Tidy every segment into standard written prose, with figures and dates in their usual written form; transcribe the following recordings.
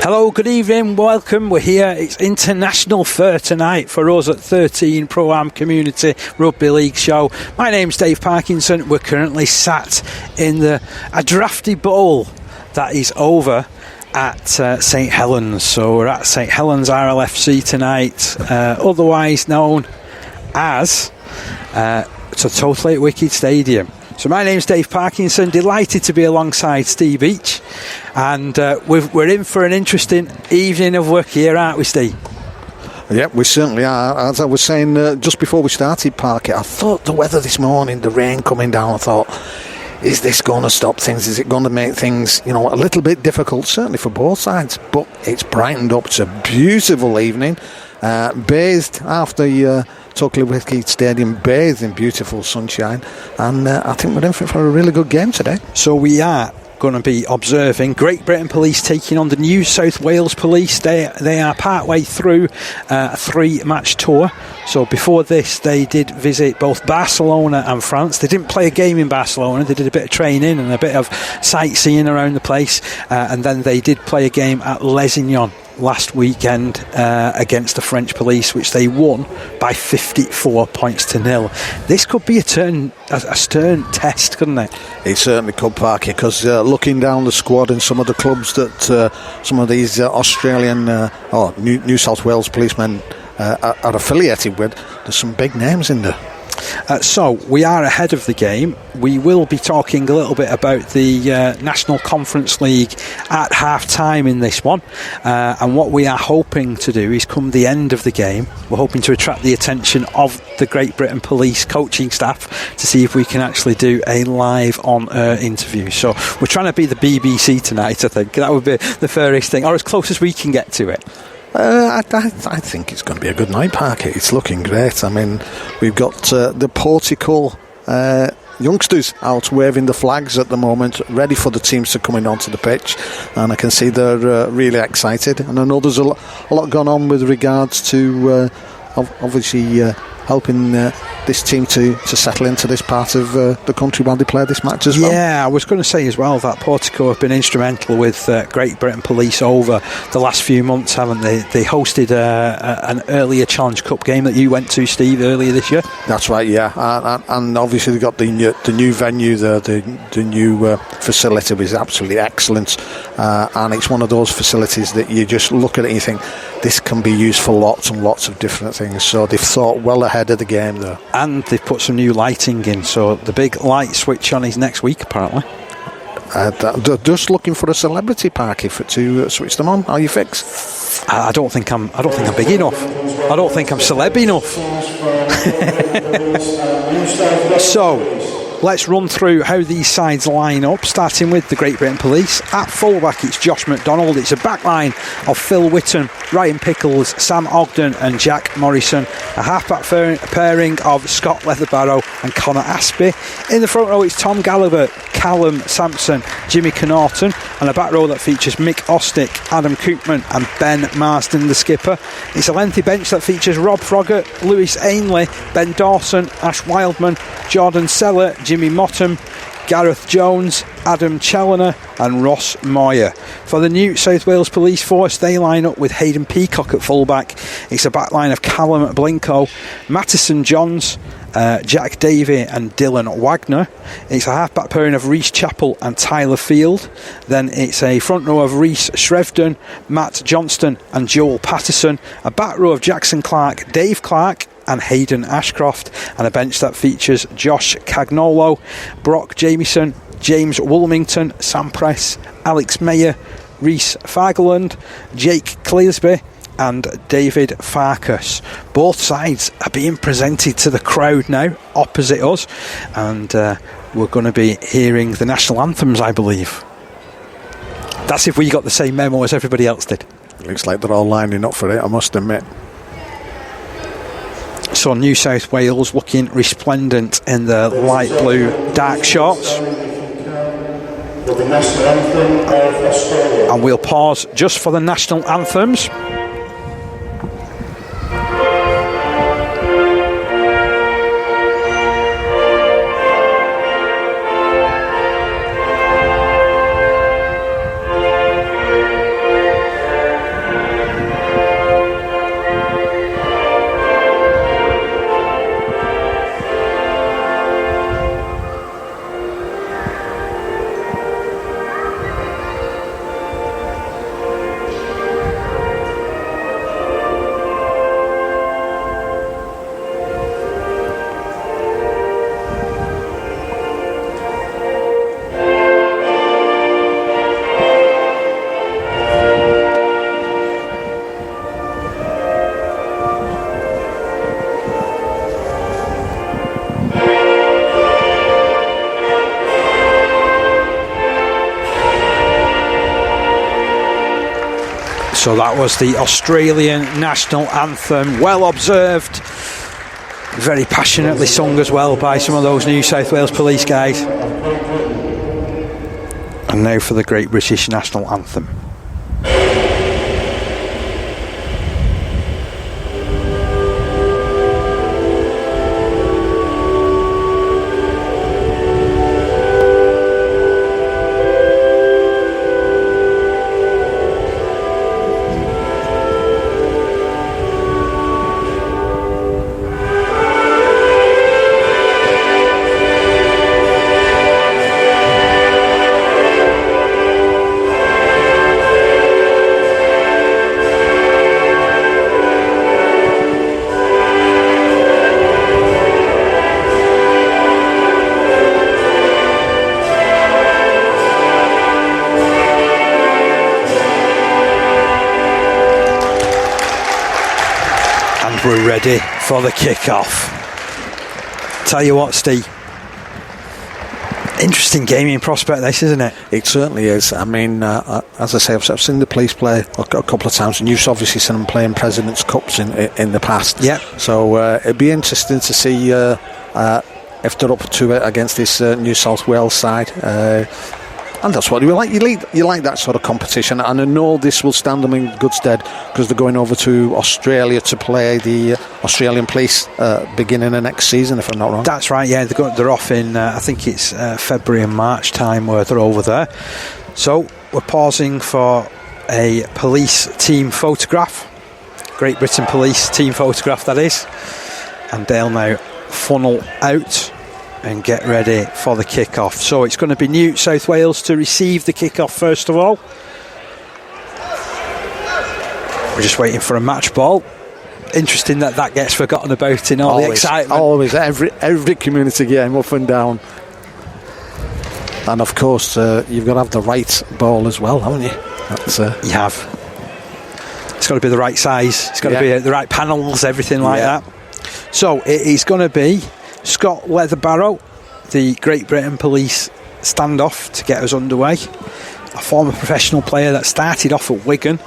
Hello, good evening, welcome. We're here. It's International Fair tonight for us at 13 ProAm Community Rugby League Show. My name's Dave Parkinson. We're currently sat in a drafty bowl that is over at St Helens. So we're at St Helens RLFC tonight, otherwise known as it's a totally wicked stadium. So my name's Dave Parkinson, delighted to be alongside Steve Each, and we're in for an interesting evening of work here, aren't we, Steve? Yep, we certainly are. As I was saying just before we started, Parker, I thought the weather this morning, the rain coming down, I thought, is this going to stop things? Is it going to make things, a little bit difficult, certainly for both sides? But it's brightened up. It's a beautiful evening, bathed after totally wicked stadium, bathed in beautiful sunshine, and I think we're in for a really good game today. So we are going to be observing Great Britain Police taking on the New South Wales Police. They are partway through a 3-match tour. So before this, they did visit both Barcelona and France. They didn't play a game in Barcelona. They did a bit of training and a bit of sightseeing around the place, and then they did play a game at Lesignan last weekend against the French police, which they won by 54 points to 0. This could be a stern test, couldn't it? It certainly could, Parky, because looking down the squad and some of the clubs that some of these Australian or New South Wales policemen are affiliated with, there's some big names in there. So we are ahead of the game. We will be talking a little bit about the National Conference League at half time in this one, and what we are hoping to do is, come the end of the game, we're hoping to attract the attention of the Great Britain Police coaching staff to see if we can actually do a live on air interview. So we're trying to be the BBC tonight. I think that would be the fairest thing, or as close as we can get to it. I think it's going to be a good night, Parker. It's looking great. I mean, we've got the Portico youngsters out waving the flags at the moment, ready for the teams to come in onto the pitch, and I can see they're really excited. And I know there's a lot going on with regards to obviously helping this team to settle into this part of the country while they play this match as well. Yeah, I was going to say as well that Portico have been instrumental with Great Britain Police over the last few months, haven't they? They hosted an earlier Challenge Cup game that you went to, Steve, earlier this year. That's right, yeah, and obviously they've got the new venue there, the new facility is absolutely excellent, and it's one of those facilities that you just look at it and you think this can be used for lots and lots of different things. So they've thought well ahead of the game there. And they've put some new lighting in, so the big light switch on is next week apparently. They're just looking for a celebrity, Parky, to switch them on. Are you fixed? I don't think I'm big enough. I don't think I'm celeb enough. So let's run through how these sides line up, starting with the Great Britain Police. At fullback, it's Josh McDonald. It's a backline of Phil Whitton, Ryan Pickles, Sam Ogden and Jack Morrison. A halfback pairing of Scott Leatherbarrow and Connor Aspey. In the front row, it's Tom Gallagher, Callum Sampson, Jimmy Connaughton, and a back row that features Mick Ostick, Adam Koopman and Ben Marsden, the skipper. It's a lengthy bench that features Rob Froggatt, Lewis Ainley, Ben Dawson, Ash Wildman, Jordan Seller, Jimmy Mottom, Gareth Jones, Adam Challoner and Ross Moyer. For the New South Wales Police Force, they line up with Hayden Peacock at fullback. It's a backline of Callum Blinko, Mattison Johns, Jack Davey and Dylan Wagner. It's a halfback pairing of Reece Chappell and Tyler Field. Then it's a front row of Reece Shrevden, Matt Johnston and Joel Patterson. A back row of Jackson Clark, Dave Clark and Hayden Ashcroft, and a bench that features Josh Cagnolo, Brock Jamieson, James Woolmington, Sam Press, Alex Mayer, Reece Fagerland, Jake Clearsby and David Farkas. Both sides are being presented to the crowd now opposite us, and we're going to be hearing the national anthems, I believe. That's if we got the same memo as everybody else did. Looks like they're all lining up for it, I must admit. So New South Wales looking resplendent in the light blue dark shorts. The national anthem of Australia. And we'll pause just for the national anthems. So that was the Australian national anthem, well observed, very passionately sung as well by some of those New South Wales Police guys. And now for the Great British National Anthem. We're ready for the kick-off. Tell you what, Steve, interesting gaming prospect this, isn't it? It certainly is. I mean, as I say, I've seen the Police play a couple of times, and you've obviously seen them playing President's Cups in the past. Yeah. So it'd be interesting to see if they're up to it against this New South Wales side. And that's what you like. You like that sort of competition, and I know this will stand them in good stead because they're going over to Australia to play the Australian Police beginning of next season, if I'm not wrong. That's right. Yeah, they're off in I think it's February and March time where they're over there. So we're pausing for a police team photograph, Great Britain Police team photograph that is, and they'll now funnel out and get ready for the kick-off. So it's going to be New South Wales to receive the kick-off first of all. We're just waiting for a match ball. Interesting that gets forgotten about in all the excitement. Always, every community game up and down. And of course, you've got to have the right ball as well, haven't you? You have. It's got to be the right size. It's got to be the right panels, everything like that. So it is going to be Scott Leatherbarrow, the Great Britain Police standoff to get us underway. A former professional player that started off at Wigan.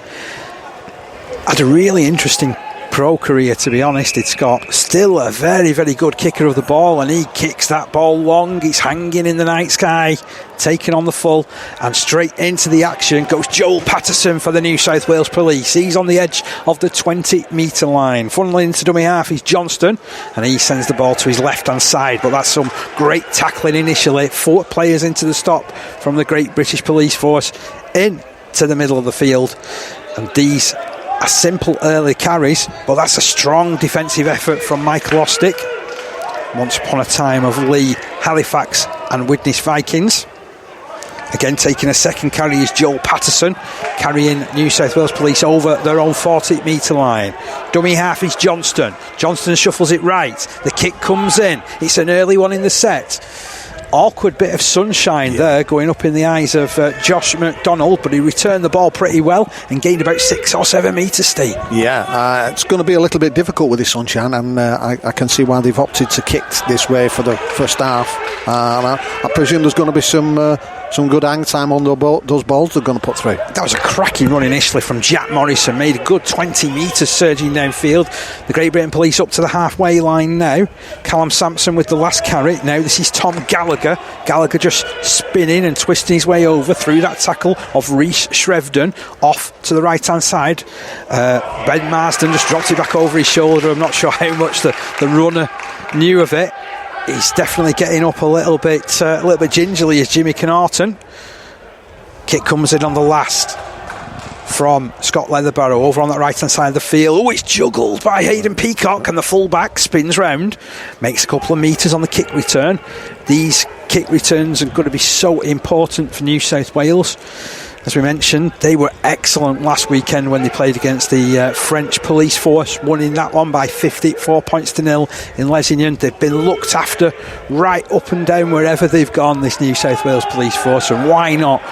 Had a really interesting pro career, to be honest. It's got still a very, very good kicker of the ball, and he kicks that ball long. It's hanging in the night sky, taken on the full, and straight into the action goes Joel Patterson for the New South Wales Police. He's on the edge of the 20-metre line. Funneling into dummy half is Johnston, and he sends the ball to his left-hand side, but that's some great tackling initially. 4 players into the stop from the Great British Police Force into the middle of the field, and these are simple early carries, but that's a strong defensive effort from Michael Ostick. Once upon a time of Lee, Halifax and Widnes Vikings. Again, taking a second carry is Joel Patterson, carrying New South Wales Police over their own 40-metre line. Dummy half is Johnston. Johnston shuffles it right. The kick comes in. It's an early one in the set. Awkward bit of sunshine there going up in the eyes of Josh McDonald, but he returned the ball pretty well and gained about 6 or 7 metres, Steve. It's going to be a little bit difficult with the sunshine, and I can see why they've opted to kick this way for the first half. I presume there's going to be some good hang time on those balls they're going to put through. That was a cracking run initially from Jack Morrison, made a good 20 metres surging downfield. The Great Britain Police up to the halfway line now. Callum Sampson with the last carry. Now this is Tom Gallagher. Gallagher just spinning and twisting his way over through that tackle of Rhys Shrevden off to the right hand side. Ben Marsden just dropped it back over his shoulder. I'm not sure how much the runner knew of it. He's definitely getting up a little bit gingerly as Jimmy Connaughton. Kick comes in on the last from Scott Leatherbarrow over on that right hand side of the field. Oh, it's juggled by Hayden Peacock, and the full-back spins round, makes a couple of metres on the kick return. These kick returns are going to be so important for New South Wales. As we mentioned, they were excellent last weekend when they played against the French police force, winning that one by 54 points to 0 in Lesignan. They've been looked after right up and down wherever they've gone, this New South Wales police force, and why not?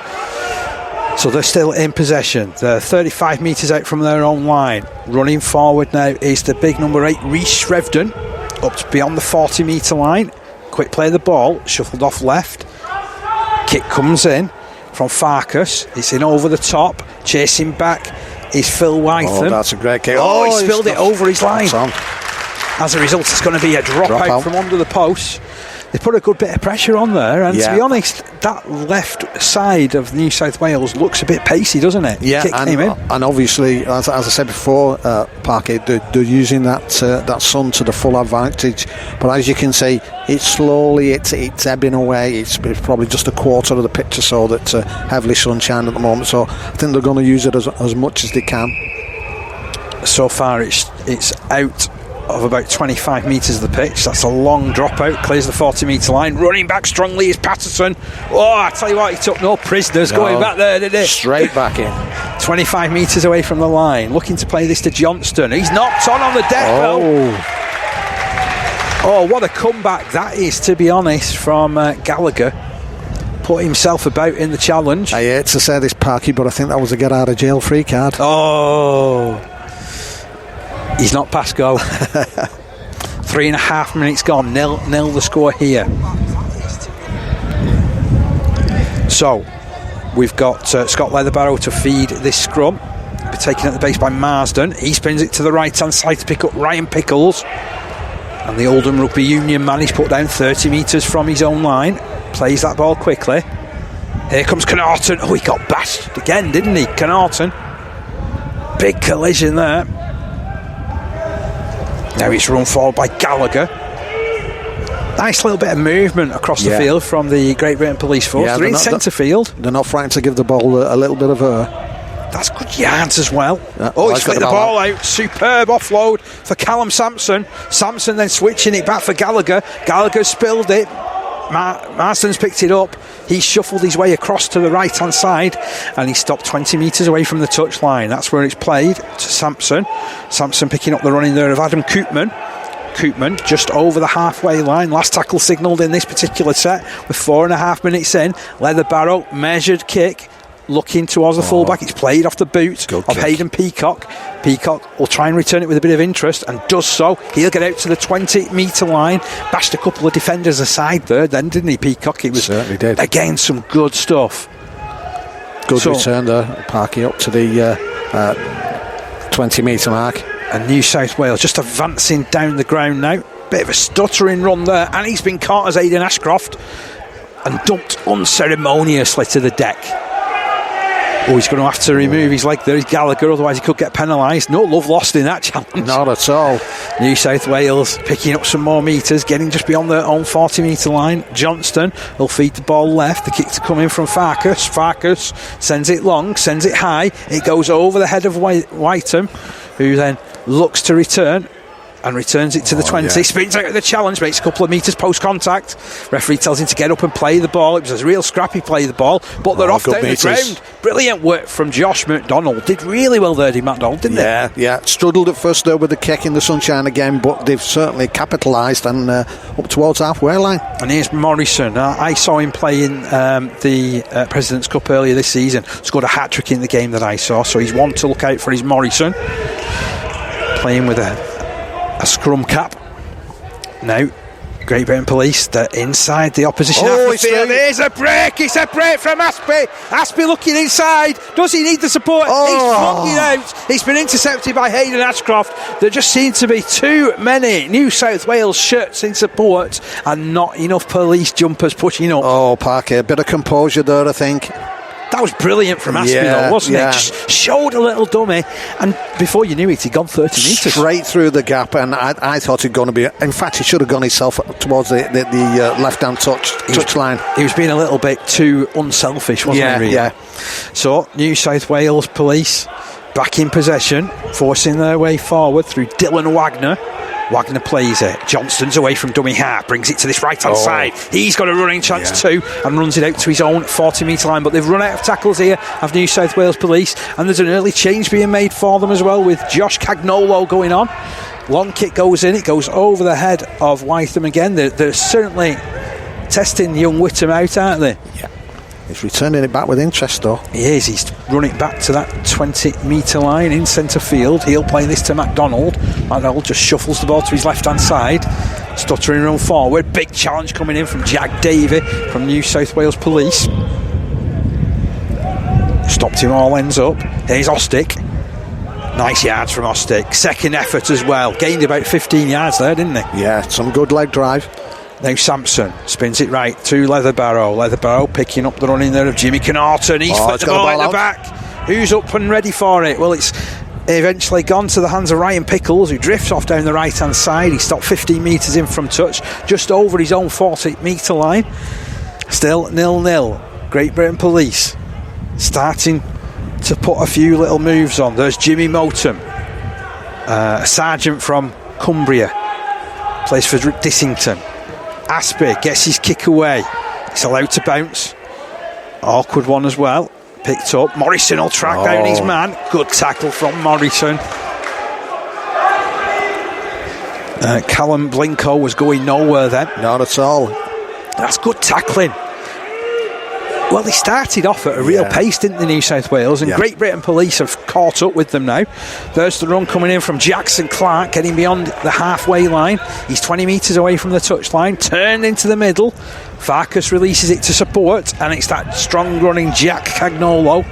So they're still in possession. They're 35 metres out from their own line. Running forward now is the big number 8, Rhys Shrevden, up to beyond the 40-metre line. Quick play of the ball, shuffled off left. Kick comes in from Farkas. It's in over the top, chasing back is Phil Wytham. Oh, that's a great kick. He spilled it over his line. On. As a result, it's going to be a drop out from under the post. They put a good bit of pressure on there, and to be honest, that left side of New South Wales looks a bit pacey, doesn't it? Yeah, and obviously, as I said before, Parky, they're using that sun to the full advantage. But as you can see, it's ebbing away. It's probably just a quarter of the pitch or so that's heavily sunshine at the moment. So I think they're going to use it as much as they can. So far, it's out of about 25 metres of the pitch. That's a long dropout, clears the 40 metre line. Running back strongly is Patterson. I tell you what, he took no prisoners going back there, did he? Straight back in. 25 metres away from the line, looking to play this to Johnston. He's knocked on the deck though. What a comeback that is, to be honest, from Gallagher. Put himself about in the challenge. I hate to say this, Parky, but I think that was a get out of jail free card. He's not past go. 3.5 minutes gone. Nil the score here. So we've got Scott Leatherbarrow to feed this scrum. Be taken at the base by Marsden. He spins it to the right hand side to pick up Ryan Pickles, and the Oldham Rugby Union man is put down 30 metres from his own line. Plays that ball quickly. Here comes Connaughton. He got bashed again, didn't he? Connaughton. Big collision there. Now it's run forward by Gallagher. Nice little bit of movement across the field from the Great Britain Police Force. They're in centre field. They're not frightened to give the ball a little bit of a... That's good yards as well. He's flicked the ball out. Superb offload for Callum Sampson. Sampson then switching it back for Gallagher. Gallagher spilled it. Marston's picked it up. He shuffled his way across to the right hand side, and he stopped 20 metres away from the touchline. That's where it's played to Sampson. Sampson picking up the running there of Adam Koopman. Koopman just over the halfway line. Last tackle signalled in this particular set with 4.5 minutes in. Leatherbarrow, measured kick, looking towards the fullback. It's played off the boot of Hayden Peacock. Peacock will try and return it with a bit of interest, and does so. He'll get out to the 20 metre line. Bashed a couple of defenders aside there then, didn't he, Peacock? It was certainly did. Again, some good stuff. Good return there, Parky up to the 20 metre mark. And New South Wales just advancing down the ground now. Bit of a stuttering run there, and he's been caught as Aidan Ashcroft and dumped unceremoniously to the deck. He's going to have to remove his leg there. He's Gallagher, otherwise he could get penalised. No love lost in that challenge. Not at all. New South Wales picking up some more metres, getting just beyond their own 40 metre line. Johnston will feed the ball left. The kick to come in from Farkas. Farkas sends it long, sends it high. It goes over the head of Whiteham, who then looks to return and returns it to the 20. Spins out of the challenge, makes a couple of metres post contact. Referee tells him to get up and play the ball. It was a real scrappy play of the ball, but they're off down the ground. Brilliant work from Josh McDonald. Did really well there, did McDonald, didn't they? Yeah. Struggled at first there with the kick in the sunshine again, but they've certainly capitalised and up towards halfway line. And here's Morrison. I saw him play in the President's Cup earlier this season. Scored a hat-trick in the game that I saw, so he's one to look out for. His Morrison playing with a scrum cap. Now Great Britain Police, they're inside the opposition half the field. There's a break. It's a break from Aspie. Aspie looking inside. Does he need the support? He's flung it out. It's been intercepted by Hayden Ashcroft. There just seem to be too many New South Wales shirts in support and not enough police jumpers pushing up. Parker, a bit of composure there, I think. That was brilliant from Aspie, though, wasn't it? Just showed a little dummy, and before you knew it, he'd gone 30 metres. Straight through the gap, and I thought he'd going to be... In fact, he should have gone himself towards the left-hand touch line. He was being a little bit too unselfish, wasn't he, really? Yeah. So, New South Wales Police back in possession, forcing their way forward through Dylan Wagner. Wagner plays it. Johnston's away from dummy half, brings it to this right-hand side. He's got a running chance too, and runs it out to his own 40-metre line. But they've run out of tackles here of New South Wales Police, and there's an early change being made for them as well, with Josh Cagnolo going on. Long kick goes in. It goes over the head of Wytham again. They're certainly testing young Whittam out, aren't they? Yeah. He's returning it back with interest, though. He is. He's running back to that 20-metre line in centre field. He'll play this to McDonald. McDonald just shuffles the ball to his left-hand side. Stuttering run forward. Big challenge coming in from Jack Davey from New South Wales Police. Stopped him all ends up. Here's Ostick. Nice yards from Ostick. Second effort as well. Gained about 15 yards there, didn't he? Yeah, some good leg drive. Now Sampson spins it right to Leatherbarrow. Leatherbarrow picking up the running there of Jimmy Connaughton. He's flipped the ball at the back. Who's up and ready for it? Well, it's eventually gone to the hands of Ryan Pickles, who drifts off down the right hand side. He stopped 15 metres in from touch, just over his own 40 metre line. Still 0-0. Great Britain Police starting to put a few little moves on. There's Jimmy Motum, a sergeant from Cumbria, plays for Dissington. Aspie gets his kick away. It's allowed to bounce. Awkward one as well. Picked up. Morrison will track down his man. Good tackle from Morrison. Callum Blinko was going nowhere then. Not at all. That's good tackling. Well, they started off at a real pace, didn't they, New South Wales? And Great Britain Police have caught up with them now. There's the run coming in from Jackson Clark, getting beyond the halfway line. He's 20 metres away from the touchline, turned into the middle. Farkas releases it to support, and it's that strong running Jack Cagnolo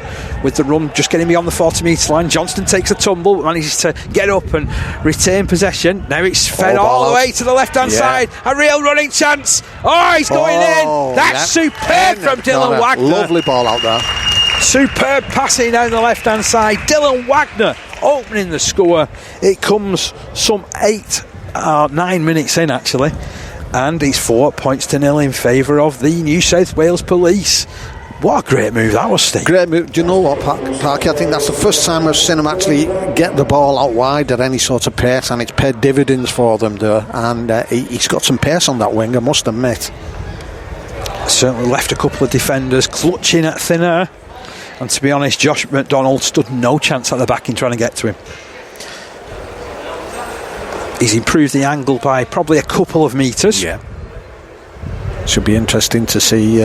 with the run just getting beyond the 40 metre line. Johnston takes a tumble, but manages to get up and retain possession. Now it's fed all the way to the left hand side. A real running chance. Oh, he's going in. That's superb from Dylan Wagner. Lovely ball out there. Superb passing down the left hand side. Dylan Wagner opening the score. It comes some 9 minutes in actually, and it's 4-0 in favour of the New South Wales Police. What a great move that was, Steve. Great move. Do you know what, Parky? I think that's the first time I've seen him actually get the ball out wide at any sort of pace, and it's paid dividends for them there. And he's got some pace on that wing, I must admit. Certainly left a couple of defenders clutching at thin air. And to be honest, Josh McDonald stood no chance at the back in trying to get to him. He's improved the angle by probably a couple of metres. Yeah. Should be interesting to see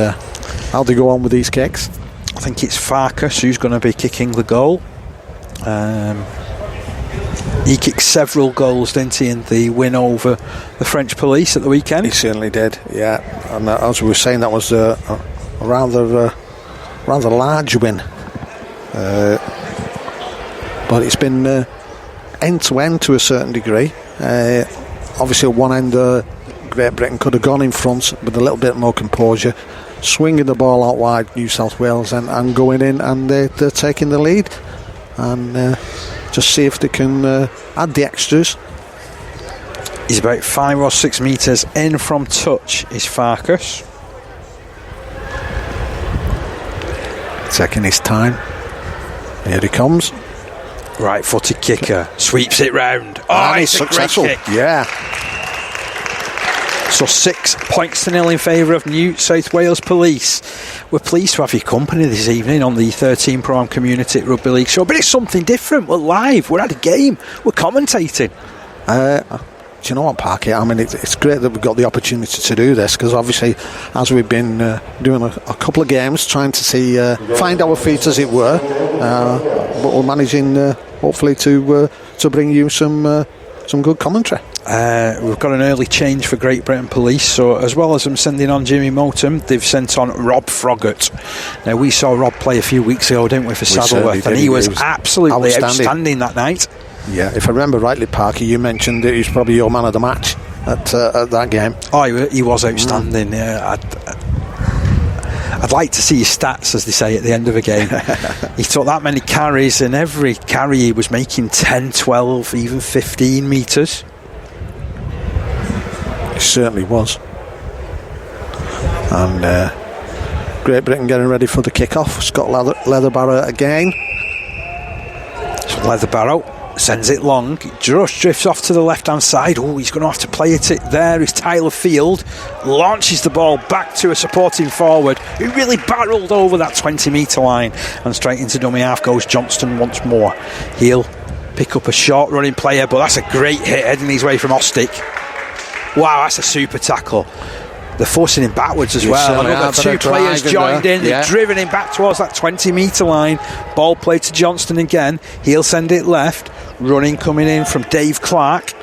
how they go on with these kicks. I think it's Farkas who's going to be kicking the goal. He kicked several goals, didn't he, in the win over the French police at the weekend? He certainly did, yeah. And as we were saying, that was a rather large win. But it's been end-to-end to a certain degree. Obviously, at one end, Great Britain could have gone in front with a little bit more composure, swinging the ball out wide, New South Wales, and going in, and they're taking the lead. And just see if they can add the extras. He's about 5 or 6 metres in from touch, is Farkas. Taking his time. Here he comes. Right footed kicker. Sweeps it round. Oh, it's successful. Great kick. Yeah. So 6-0 in favour of New South Wales Police. We're pleased to have your company this evening on the 13 ProAm Community Rugby League show. But it's something different. We're live. We're at a game. We're commentating. Do you know what, Parky? I mean, it's great that we've got the opportunity to do this, because obviously, as we've been doing a couple of games, trying to see find our feet, as it were, but we're managing hopefully to bring you some good commentary. We've got an early change for Great Britain Police, so as well as them sending on Jimmy Motum, they've sent on Rob Froggatt. Now, we saw Rob play a few weeks ago, didn't we, for Saddleworth, and he was absolutely outstanding that night. Yeah, if I remember rightly, Parky, you mentioned that he was probably your man of the match at that game. Oh, he was outstanding. Yeah, I'd like to see his stats, as they say, at the end of a game. He took that many carries, and every carry he was making 10, 12, even 15 metres. It certainly was. And Great Britain getting ready for the kick-off. Scott Leatherbarrow again. So Leatherbarrow sends it long, just drifts off to the left hand side. Oh, he's going to have to play it there is Tyler Field, launches the ball back to a supporting forward who really barreled over that 20 metre line, and straight into dummy half goes Johnston once more. He'll pick up a short running player, but that's a great hit heading his way from Ostick. Wow, that's a super tackle. They're forcing him backwards as well. Another 2 players joined in. They've driven him back towards that 20 metre line. Ball played to Johnston again. He'll send it left. Running coming in from Dave Clark.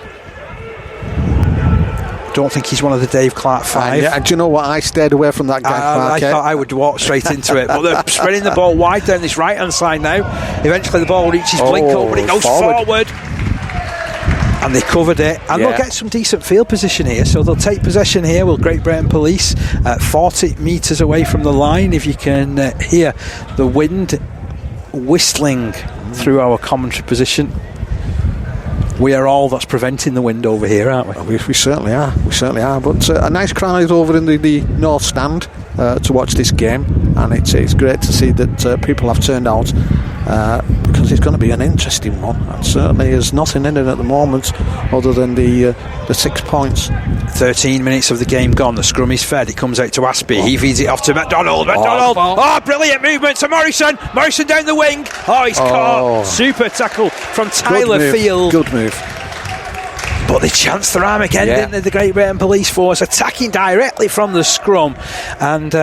Don't think he's one of the Dave Clark 5. Yeah, do you know what? I stayed away from that guy. I thought I would walk straight into it. But they're spreading the ball wide down this right-hand side now. Eventually the ball reaches Blinko, but it goes forward. And they covered it, and they'll get some decent field position here, so they'll take possession here with Great Britain Police 40 metres away from the line. If you can hear the wind whistling through our commentary position, we are all that's preventing the wind over here, aren't we? We certainly are. But a nice crowd over in the North Stand to watch this game, and it's great to see that people have turned out because it's going to be an interesting one. And certainly there's nothing in it at the moment other than the 6 points. 13 minutes of the game gone. The scrum is fed. It comes out to Aspie. He feeds it off to McDonald. Brilliant movement to Morrison. Morrison down the wing. He's caught. Super tackle from Tyler Field. Good move. But they chanced their arm again, didn't they? The Great Britain Police Force attacking directly from the scrum. And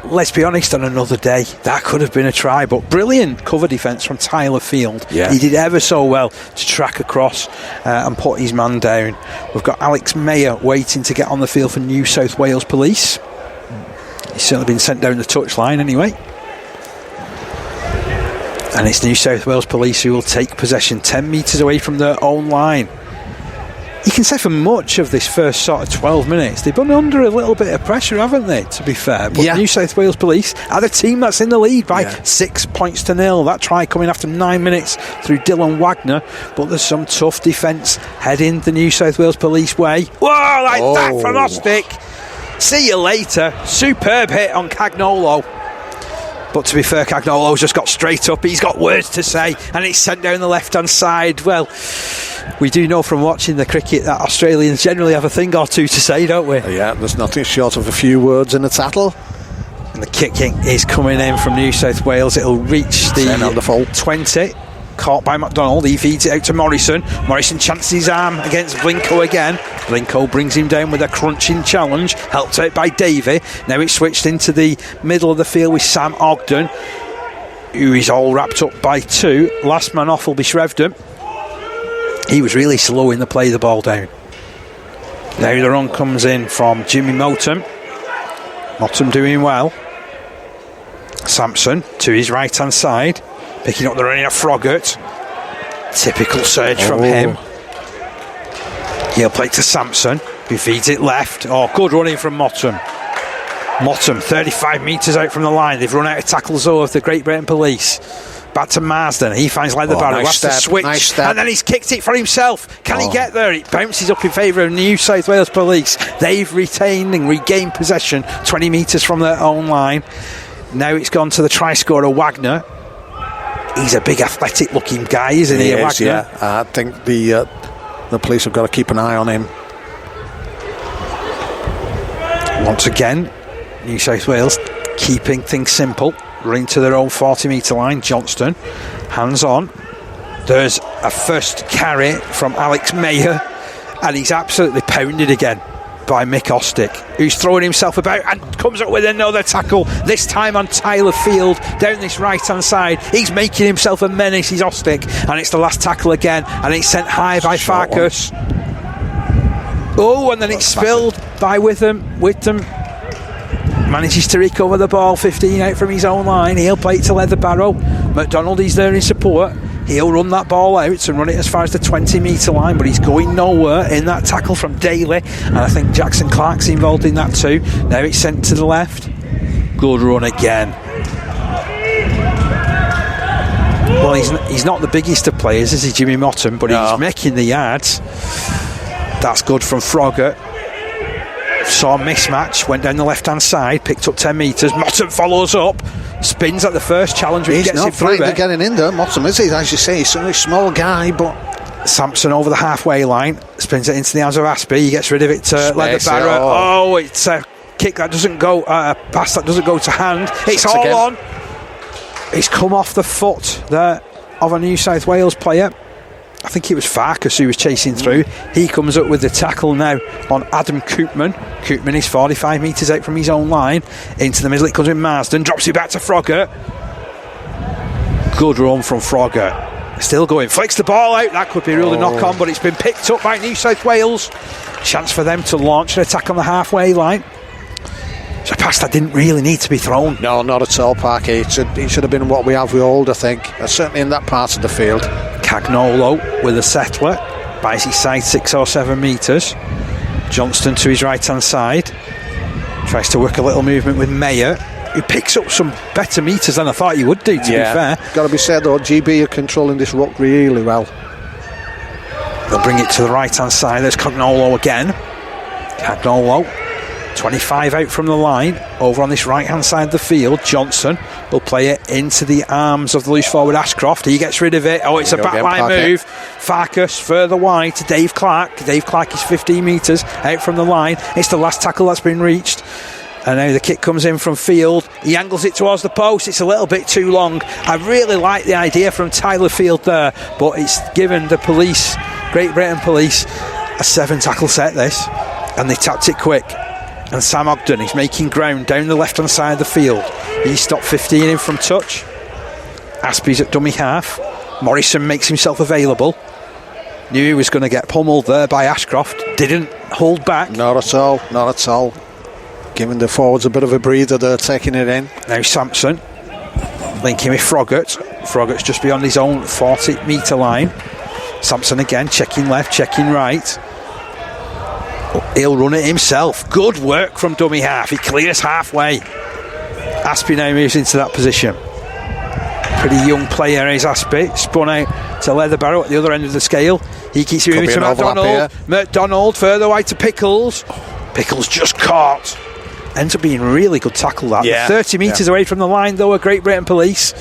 let's be honest, on another day, that could have been a try. But brilliant cover defence from Tyler Field. Yeah. He did ever so well to track across and put his man down. We've got Alex Mayer waiting to get on the field for New South Wales Police. He's certainly been sent down the touchline anyway. And it's New South Wales Police who will take possession 10 metres away from their own line. You can say for much of this first sort of 12 minutes, they've been under a little bit of pressure, haven't they, to be fair? But New South Wales Police are the team that's in the lead by 6 points to 0. That try coming after 9 minutes through Dylan Wagner. But there's some tough defence heading the New South Wales Police way. Whoa, that from Ostick. See you later. Superb hit on Cagnolo. But to be fair, Cagnolo's just got straight up. He's got words to say, and it's sent down the left-hand side. Well, we do know from watching the cricket that Australians generally have a thing or two to say, don't we? Yeah, there's nothing short of a few words in a tattle. And the kicking is coming in from New South Wales. It'll reach the 20. Caught by McDonald. He feeds it out to Morrison. Morrison chances his arm against Blinko again. Blinko brings him down with a crunching challenge, helped out by Davey. Now it's switched into the middle of the field with Sam Ogden, who is all wrapped up by 2. Last man off will be Shrevden. He was really slow in the play of the ball down. Now the run comes in from Jimmy Motum. Motum doing well. Sampson to his right hand side, picking up the running of Froggatt. Typical surge from him. He'll play to Sampson, who feeds it left. Good running from Motum. Motum 35 metres out from the line. They've run out of tackles of the Great Britain Police. Back to Marsden. He finds Leather Barrow. Has to switch. And then he's kicked it for himself. Can he get there? It bounces up in favour of New South Wales Police. They've retained and regained possession 20 metres from their own line. Now it's gone to the try scorer Wagner. He's a big athletic looking guy, isn't he? Wagner? Yeah. I think the police have got to keep an eye on him. Once again, New South Wales keeping things simple. Running to their own 40 metre line. Johnston, hands on. There's a first carry from Alex Mayer, and he's absolutely pounded again by Mick Ostick, who's throwing himself about and comes up with another tackle, this time on Tyler Field down this right hand side. He's making himself a menace, he's Ostick, and it's the last tackle again, and it's sent high by Farkas. And then it's spilled by Witham manages to recover the ball 15 out from his own line. He'll play it to Leather Barrow. McDonald is there in support. He'll run that ball out and run it as far as the 20 metre line, but he's going nowhere in that tackle from Daly, and I think Jackson Clark's involved in that too. Now it's sent to the left. Good run again. Well, he's not the biggest of players, is he, Jimmy Motum, but he's making the yards. That's good from Froggatt. Saw a mismatch, went down the left hand side, picked up 10 metres. Motum follows up, spins at the first challenge, but he's gets not it through it. Getting in there, Motum, is he? As you say, he's a small guy, but Sampson over the halfway line, spins it into the hands of Aspie. He gets rid of it to Leather Barrow. It's a kick that doesn't go, a pass that doesn't go to hand. It's all again. On. It's come off the foot there of a New South Wales player. I think it was Farkas who was chasing through. He comes up with the tackle now on Adam Koopman. Koopman is 45 metres out from his own line. Into the middle it comes in Marsden. Drops it back to Froggatt. Good run from Froggatt. Still going, flicks the ball out. That could be ruled a knock-on, but it's been picked up by New South Wales. Chance for them to launch an attack on the halfway line. It's a pass that didn't really need to be thrown. No, not at all, Parky. It should have been what we have with Old, I think. Certainly in that part of the field. Cagnolo with a settler. Buys his side 6 or 7 metres. Johnston to his right-hand side. Tries to work a little movement with Mayer, who picks up some better metres than I thought he would do, to be fair. Got to be said, though, GB are controlling this ruck really well. They'll bring it to the right-hand side. There's Cagnolo again. Cagnolo, 25 out from the line, over on this right-hand side of the field. Johnson will play it into the arms of the loose forward Ashcroft. He gets rid of it. Oh, it's a backline move. Farkas further wide to Dave Clark. Dave Clark is 15 metres out from the line. It's the last tackle that's been reached. And now the kick comes in from Field. He angles it towards the post. It's a little bit too long. I really like the idea from Tyler Field there, but it's given the police, Great Britain Police, a 7 tackle set this, and they tapped it quick. And Sam Ogden is making ground down the left hand side of the field. He stopped 15 in from touch. Aspie's at dummy half. Morrison makes himself available. Knew he was going to get pummeled there by Ashcroft. Didn't hold back. Not at all, not at all. Giving the forwards a bit of a breather there, taking it in. Now Sampson linking with Froggatt. Froggatt's just beyond his own 40 metre line. Sampson again, checking left, checking right. He'll run it himself. Good work from dummy half. He clears halfway. Aspie now moves into that position. Pretty young player is Aspie. Spun out to Leatherbarrow at the other end of the scale. He keeps moving to McDonald. McDonald further wide to Pickles. Pickles just caught. Ends up being a really good tackle that. 30 metres away from the line though, a Great Britain Police.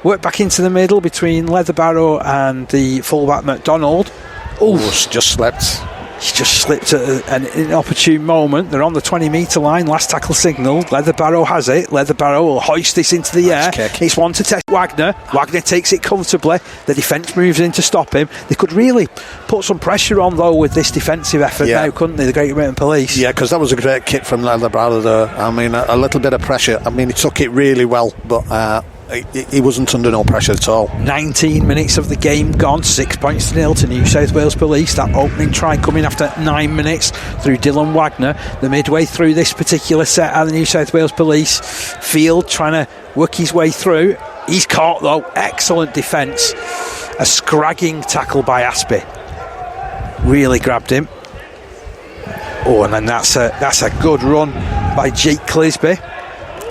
Work back into the middle between Leatherbarrow and the fullback McDonald. Just slipped. He just slipped at an inopportune moment. They're on the 20 metre line. Last tackle signal. Leatherbarrow has it. Leatherbarrow will hoist this into the air. Kick. It's one to test Wagner. Wagner takes it comfortably. The defence moves in to stop him. They could really put some pressure on though with this defensive effort now, couldn't they, the Great Britain Police? Yeah, because that was a great kick from Leatherbarrow there. I mean, a little bit of pressure. I mean, he took it really well, but he wasn't under no pressure at all. 19 minutes of the game gone, 6-0 to New South Wales Police. That opening try coming after 9 minutes through Dylan Wagner. The midway through this particular set of the New South Wales Police. Field trying to work his way through. He's caught though. Excellent defence. A scragging tackle by Aspie. Really grabbed him. And then that's a good run by Jake Clisby.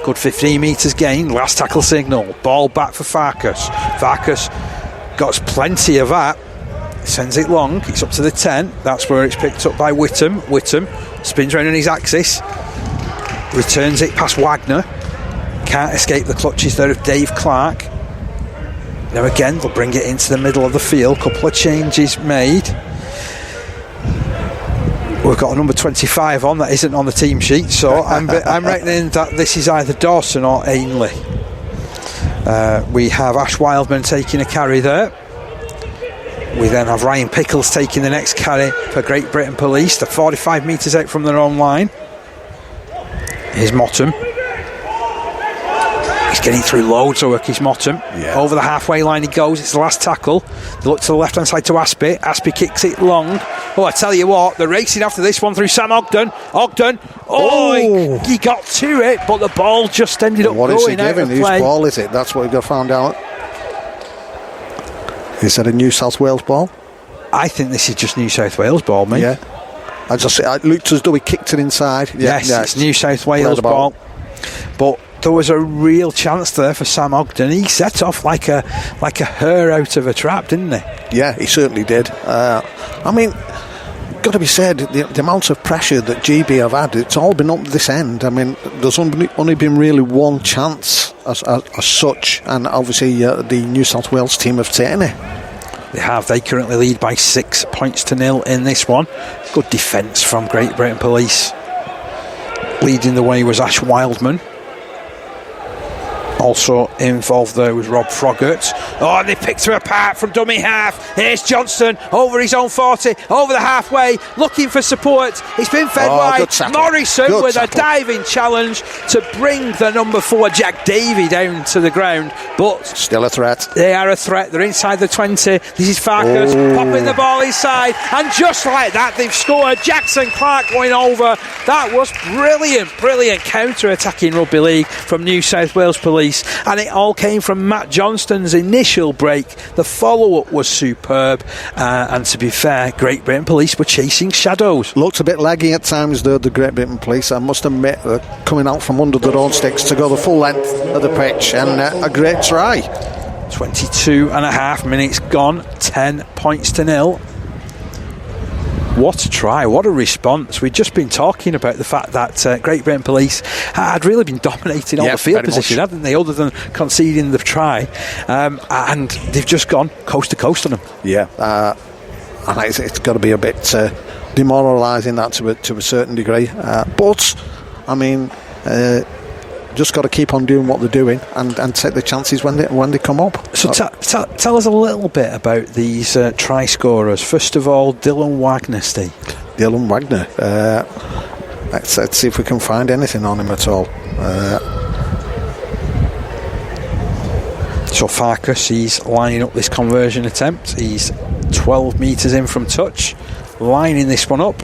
Good 15 metres gain. Last tackle signal. Ball back for Farkas. Farkas got plenty of that. Sends it long. It's up to the 10. That's where it's picked up by Whittam. Whittam spins round on his axis. Returns it past Wagner. Can't escape the clutches there of Dave Clark. Now again, they'll bring it into the middle of the field. Couple of changes made. We've got a number 25 on that isn't on the team sheet, so I'm reckoning that this is either Dawson or Ainley. We have Ash Wildman taking a carry there. We then have Ryan Pickles taking the next carry for Great Britain Police. They're 45 metres out from their own line. Here's Mottom. He's getting through loads of work, he's Mottom. Over the halfway line he goes. It's the last tackle. They look to the left hand side to Aspie. Aspie kicks it long. I tell you what, they're racing after this one through Sam Ogden. He got to it, but the ball just ended up going out of play. What is he giving? Whose ball is it? That's what we've got found out. Is that a New South Wales ball? I think this is just New South Wales ball, mate. Yeah. It looked as though he kicked it inside. Yes, it's New South Wales ball. But there was a real chance there for Sam Ogden. He set off like a hare out of a trap, didn't he? Yeah, he certainly did. I mean, got to be said, the amount of pressure that GB have had, it's all been up this end. I mean, there's only been really one chance as such, and obviously the New South Wales team have taken it. They have. They currently lead by 6-0 in this one. Good defence from Great Britain Police. Leading the way was Ash Wildman. Also involved there was Rob Froggatt. Oh, and they picked her apart from dummy half. Here's Johnston over his own 40, over the halfway, looking for support. It's been fed wide. Morrison with a diving challenge to bring the number 4 Jack Davey down to the ground, but still a threat. They are a threat. They're inside the 20. This is Farkas popping the ball inside, and just like that they've scored. Jackson Clark going over. That was brilliant counter-attacking rugby league from New South Wales Police, and it all came from Matt Johnston's initial break. The follow-up was superb, and to be fair, Great Britain Police were chasing shadows. Looked a bit laggy at times, the Great Britain Police, I must admit, coming out from under their own sticks to go the full length of the pitch, and a great try. 22 and a half minutes gone, 10 points to 0. What a try, what a response. We'd just been talking about the fact that Great Britain Police had really been dominating all the field position, hadn't they, other than conceding the try, and they've just gone coast to coast on them. And it's got to be a bit demoralising that to a certain degree, but I mean, just got to keep on doing what they're doing and take the chances when they come up. So tell us a little bit about these try scorers. First of all, Dylan Wagner, Steve. Dylan Wagner. Let's see if we can find anything on him at all. So Farkas, he's lining up this conversion attempt. He's 12 metres in from touch, lining this one up.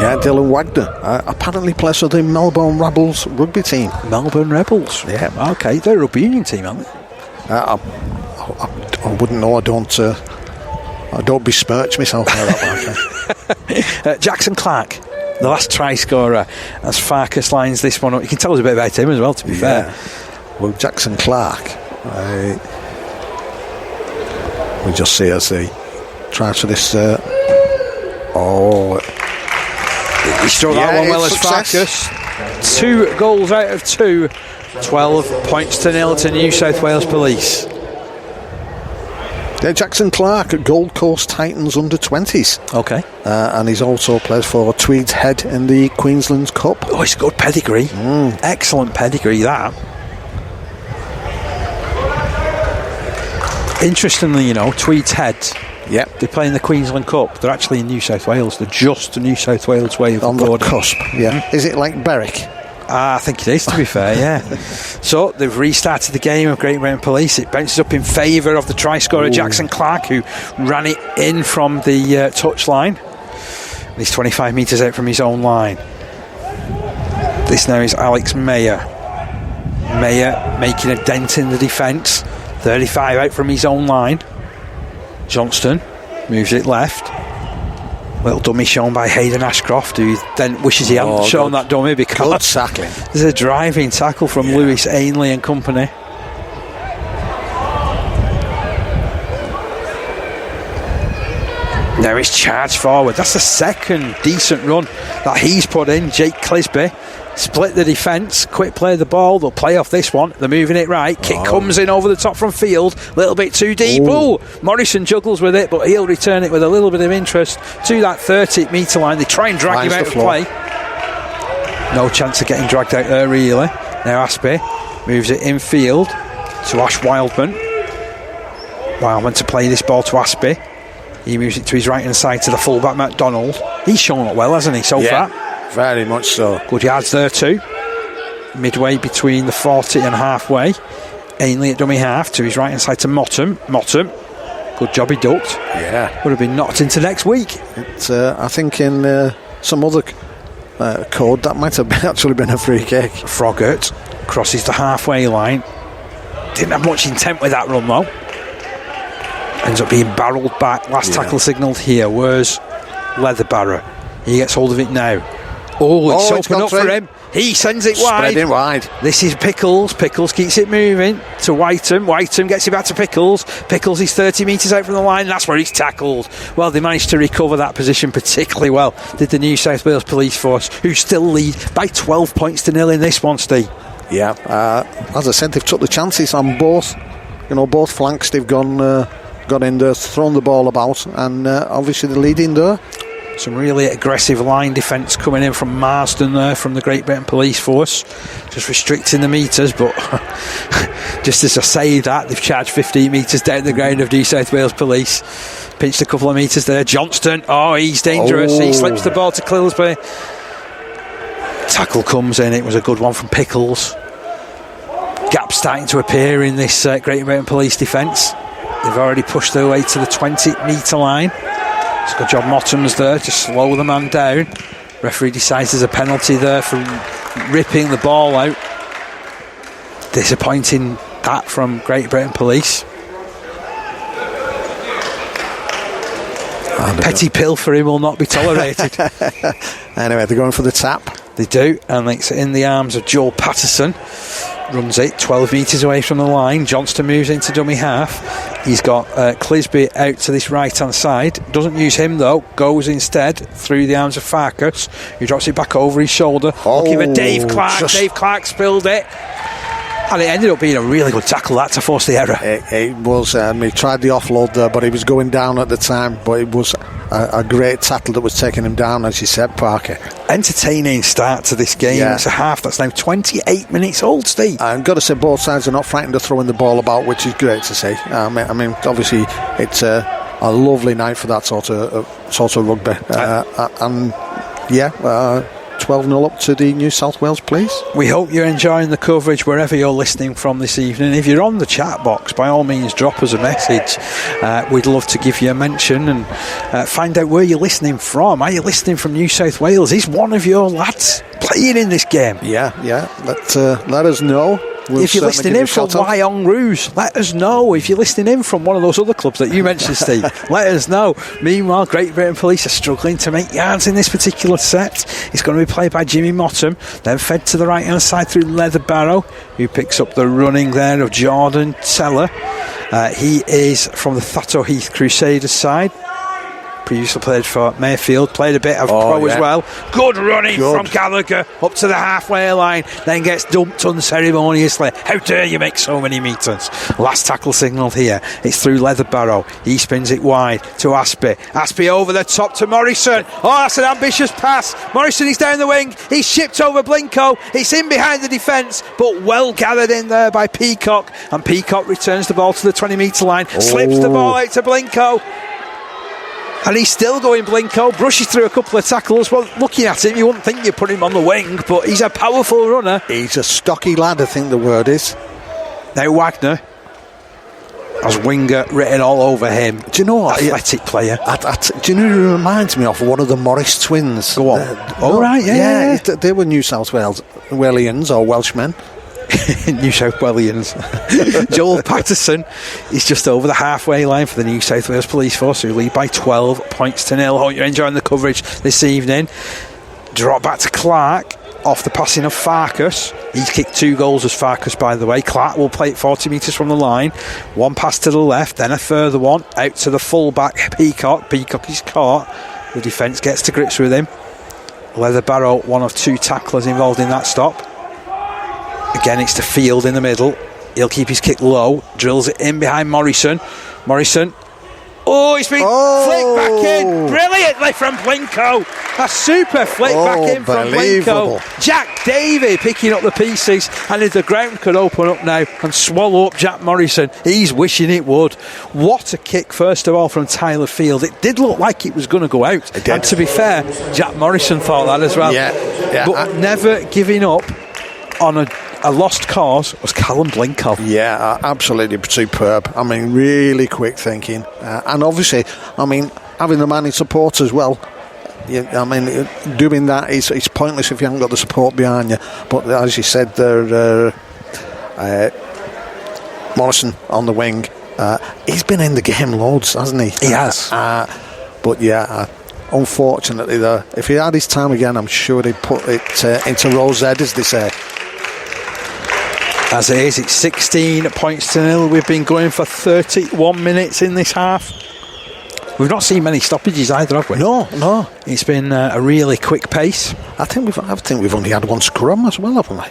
Yeah, Dylan Wagner apparently plays for the Melbourne Rebels rugby team. Melbourne Rebels? Yeah. Okay, they're a rugby union team, aren't they? I wouldn't know. I don't besmirch myself like that. Jackson Clark, the last try scorer, as Farkas lines this one up. You can tell us a bit about him as well, to be fair. Well, Jackson Clark, we just see as he tries for this. He struck that one well as Farkas. 2 goals out of 2. 12 points to 0 to New South Wales Police. Jackson Clark at Gold Coast Titans under-20s. Okay. And he's also plays for Tweed's Head in the Queensland's Cup. Oh, it's good pedigree. Excellent pedigree, that. Interestingly, Tweed's Head, they play in the Queensland Cup. They're actually in New South Wales. They're just the New South Wales way of on the cusp. Is it like Berwick? I think it is, to be fair, yeah. So they've restarted the game of Great Britain Police. It bounces up in favour of the try scorer Jackson Clark, who ran it in from the touch line. He's 25 metres out from his own line. This now is Alex Mayer. Mayer making a dent in the defence. 35 out from his own line. Johnston moves it left. Little dummy shown by Hayden Ashcroft, who then wishes he hadn't shown that dummy, because good tackling. There's a driving tackle from Lewis Ainley and company. Now it's charged forward. That's the second decent run that he's put in. Jake Clisby split the defence, quick play the ball. They'll play off this one. They're moving it right. Kick comes in over the top from field, a little bit too deep. Morrison juggles with it, but he'll return it with a little bit of interest to that 30 metre line. They try and drag him out of play. No chance of getting dragged out there, really. Now Aspey moves it infield to Ash Wildman. Wildman to play this ball to Aspey. He moves it to his right hand side to the fullback McDonald. He's shown up well, hasn't he, so far? Very much so. Good yards there too. Midway between the 40 and halfway. Ainley at dummy half to his right hand side to Mottom. Good job, he ducked. Would have been knocked into next week. I think in some other code that might have actually been a free kick. Froggatt crosses the halfway line. Didn't have much intent with that run though. Ends up being barrelled back. Last tackle signalled here. Where's Leatherbarrow? He gets hold of it now. It's open up for him. He sends it wide. Spreading wide. This is Pickles. Pickles keeps it moving to Whiteham. Whiteham gets it back to Pickles. Pickles is 30 metres out from the line. That's where he's tackled. Well, they managed to recover that position particularly well, did the New South Wales Police Force, who still lead by 12 points to 0 in this one, Steve. As I said, they've took the chances on both flanks. They've gone in there, thrown the ball about, and obviously the lead in there. Some really aggressive line defence coming in from Marsden there, from the Great Britain Police Force, just restricting the metres. But just as I say that, they've charged 15 metres down the ground of New South Wales Police. Pinched a couple of metres there. Johnston, he's dangerous. He slips the ball to Clillsby. Tackle comes in. It was a good one from Pickles. Gaps starting to appear in this Great Britain Police defence. They've already pushed their way to the 20-metre line. It's a good job Mottom's there to slow the man down. Referee decides there's a penalty there for ripping the ball out. Disappointing that from Great Britain Police. Petty pilfering will not be tolerated. Anyway, they're going for the tap. They do, and it's in the arms of Joel Patterson. Runs it 12 metres away from the line. Johnston moves into dummy half. He's got Clisby out to this right hand side. Doesn't use him though. Goes instead through the arms of Farkas, who drops it back over his shoulder. Looking for Dave Clark. Dave Clark spilled it. And it ended up being a really good tackle that to force the error. It was. He tried the offload there, but he was going down at the time. But it was a great tackle that was taking him down, as you said, Parker. Entertaining start to this game. Yeah. It's a half that's now 28 minutes old, Steve. I've got to say, both sides are not frightened of throwing the ball about, which is great to see. I mean, obviously, it's a lovely night for that sort of rugby. And yeah. 12-0 up to the New South Wales Police. We hope you're enjoying the coverage wherever you're listening from this evening. If you're on the chat box, by all means drop us a message. We'd love to give you a mention and find out where you're listening from. Are you listening from New South Wales? Is one of your lads playing in this game? Yeah. Let us know. If you're listening in from Wyong Rouge, let us know. If you're listening in from one of those other clubs that you mentioned, Steve, let us know. Meanwhile, Great Britain Police are struggling to make yards in this particular set. It's going to be played by Jimmy Mottom, then fed to the right hand side through Leather Barrow, who picks up the running there of Jordan Teller. He is from the Thatto Heath Crusaders side. Previously played for Mayfield, played a bit of pro as well. Good running from Gallagher up to the halfway line, then gets dumped unceremoniously. How dare you make so many metres? Last tackle signalled here. It's through Leather Barrow. He spins it wide to Aspie. Aspie over the top to Morrison. That's an ambitious pass. Morrison is down the wing. He's shipped over Blinko. It's in behind the defence, but well gathered in there by Peacock. And Peacock returns the ball to the 20-metre line. Slips the ball out to Blinko. And he's still going Blinko, brushes through a couple of tackles. Well, looking at him, you wouldn't think you'd put him on the wing, but he's a powerful runner. He's a stocky lad, I think the word is. Now Wagner has winger written all over him. Do you know what? Athletic player. Do you know who reminds me of? One of the Morris twins. Go on. Right, yeah. They were New South Walians or Welshmen. New South Walians. Joel Patterson is just over the halfway line for the New South Wales Police Force, who lead by 12 points to 0. Hope you're enjoying the coverage this evening. Drop back to Clark off the passing of Farkas. He's kicked 2 goals as Farkas, by the way. Clark will play it 40 metres from the line. One pass to the left, then a further one out to the full-back Peacock. Peacock is caught. The defence gets to grips with him. Leather Barrow, one of 2 tacklers involved in that stop. Again, it's to Field in the middle. He'll keep his kick low. Drills it in behind Morrison. It's been flicked back in. Brilliantly from Blinko. A super flick back in from Blinko. Jack Davey picking up the pieces. And if the ground could open up now and swallow up Jack Morrison, he's wishing it would. What a kick, first of all, from Tyler Field. It did look like it was going to go out. And to be fair, Jack Morrison thought that as well. Yeah. But never giving up on a lost cause was Callum Blinko. Yeah, absolutely superb. I mean, really quick thinking. And obviously, I mean, having the man in support as well. I mean, doing that is pointless if you haven't got the support behind you. But as you said there, Morrison on the wing, he's been in the game loads, hasn't he? He has. But yeah, unfortunately, though, if he had his time again, I'm sure he'd put it into Rose Z, as they say. As it is, it's 16 points to 0. We've been going for 31 minutes in this half. We've not seen many stoppages either, have we? No. It's been a really quick pace. I think we've only had one scrum as well, haven't we?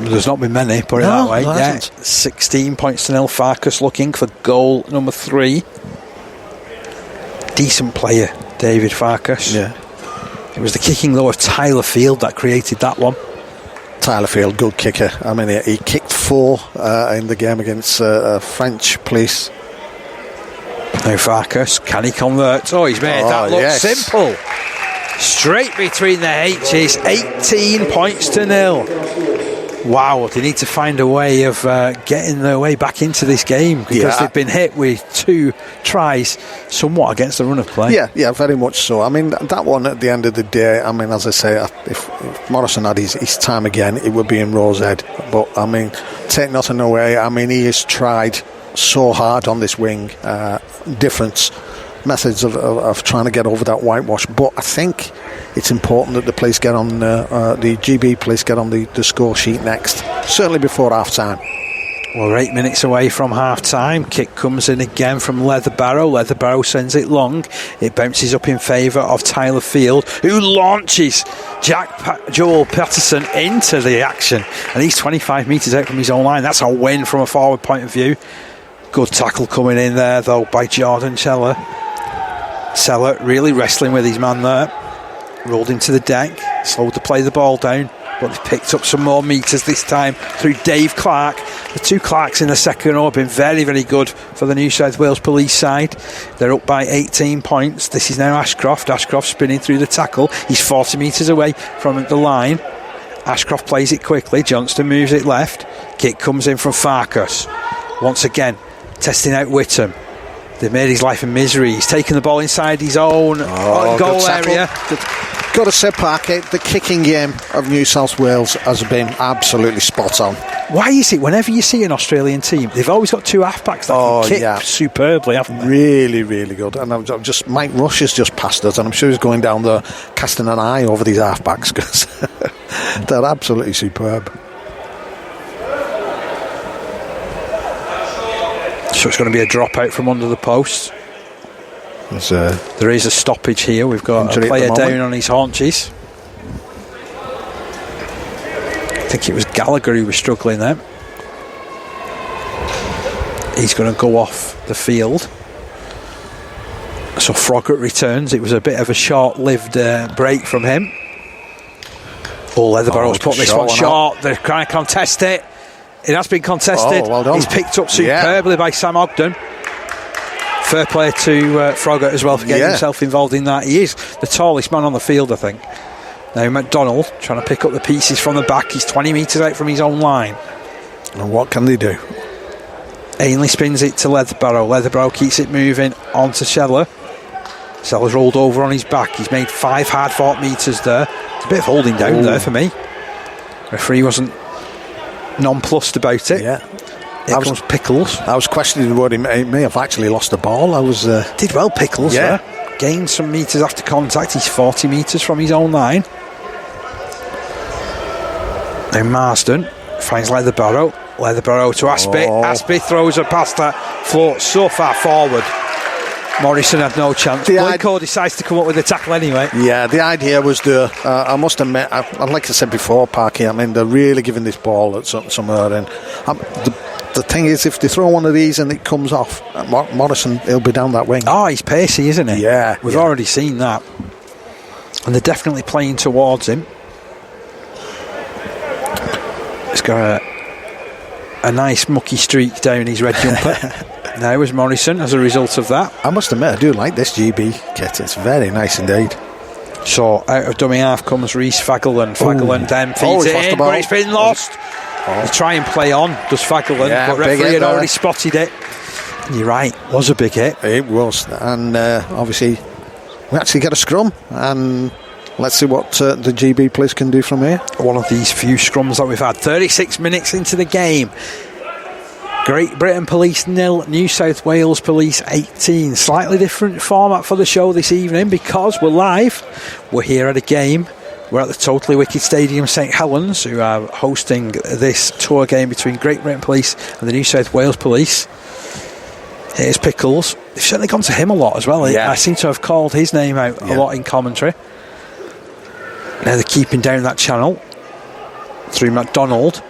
There's not been many, put it that way. Yeah, 16 points to 0. Farkas looking for goal number 3. decent player, David Farkas. Yeah. It was the kicking though of Tyler Field that created that one. Tyler Field, good kicker. I mean, he kicked 4 in the game against French police. Now Farkas, can he convert? Oh, he's made that look simple. Straight between the H's, 18 points to 0. Wow, they need to find a way of getting their way back into this game because they've been hit with 2 tries somewhat against the run of play. Yeah, very much so. I mean, that one at the end of the day, I mean, as I say, if Morrison had his time again, it would be in Rose's head. But, I mean, take nothing away. I mean, he has tried so hard on this wing, different methods of trying to get over that whitewash. But I think it's important that the police get on the GB police get on the score sheet next, certainly before half time. Well, we're 8 minutes away from half time. Kick comes in again from Leatherbarrow. Leatherbarrow sends it long. It bounces up in favour of Tyler Field, who launches Joel Patterson into the action, and he's 25 metres out from his own line. That's a win from a forward point of view. Good tackle coming in there though by Jordan Seller really wrestling with his man there. Rolled into the deck, slowed to play the ball down, but they've picked up some more metres this time through Dave Clark. The 2 Clarks in the second row have been very, very good for the New South Wales Police side. They're up by 18 points. This is now Ashcroft. Ashcroft spinning through the tackle. He's 40 metres away from the line. Ashcroft plays it quickly. Johnston moves it left. Kick comes in from Farkas. Once again, testing out Whittam. They've made his life a misery. He's taken the ball inside his own goal area. Got to say, Parker, the kicking game of New South Wales has been absolutely spot on. Why is it whenever you see an Australian team, they've always got 2 halfbacks that can kick superbly, haven't they? Really, really good. And I've just Mike Rush has just passed us, and I'm sure he's going down there casting an eye over these halfbacks because they're absolutely superb. So it's going to be a dropout from under the post. There is a stoppage here. We've got a player down on his haunches. I think it was Gallagher who was struggling there. He's going to go off the field. So Froggatt returns. It was a bit of a short-lived break from him. Leatherbarrow's put this one short. They're trying to contest it. It has been contested. Well done. He's picked up superbly by Sam Ogden. Fair play to Froggatt as well for getting himself involved in that. He is the tallest man on the field, I think. Now McDonald trying to pick up the pieces from the back. He's 20 metres out from his own line. And what can they do? Ainley spins it to Leatherbarrow. Leatherbarrow keeps it moving on to Seller. Seller's rolled over on his back. He's made 5 hard-fought metres there. It's a bit of holding down there for me. Referee wasn't nonplussed about it. Yeah. Here comes Pickles. I was questioning whether he may have actually lost the ball. Did well, Pickles. Yeah. Gained some metres after contact. He's 40 metres from his own line. Now Marsden finds Leatherbarrow. Leatherbarrow to Aspie. Aspie throws her past that, floats so far forward. Morrison had no chance. Blanco decides to come up with the tackle anyway. Yeah, the idea was I must admit, like I said before, Parky, I mean, they're really giving this ball at somewhere. And the thing is, if they throw one of these and it comes off, Morrison, he'll be down that wing. Oh, he's pacey, isn't he? Yeah. We've already seen that. And they're definitely playing towards him. He's got a nice mucky streak down his red jumper. Now is Morrison as a result of that. I must admit, I do like this GB kit. It's very nice indeed. So out of dummy half comes Reece Fagleland. Fagleland then feeds it in, but it's been lost. They try and play on, does Fagleland, but referee had already spotted it. And you're right, it was a big hit. It was, and obviously we actually get a scrum, and let's see what the GB Police can do from here. One of these few scrums that we've had. 36 minutes into the game. Great Britain Police 0, New South Wales Police 18. Slightly different format for the show this evening because we're live. We're here at a game. We're at the Totally Wicked Stadium, St Helens, who are hosting this tour game between Great Britain Police and the New South Wales Police. Here's Pickles. They've certainly gone to him a lot as well. Yeah. I seem to have called his name out a lot in commentary. Now they're keeping down that channel through McDonald.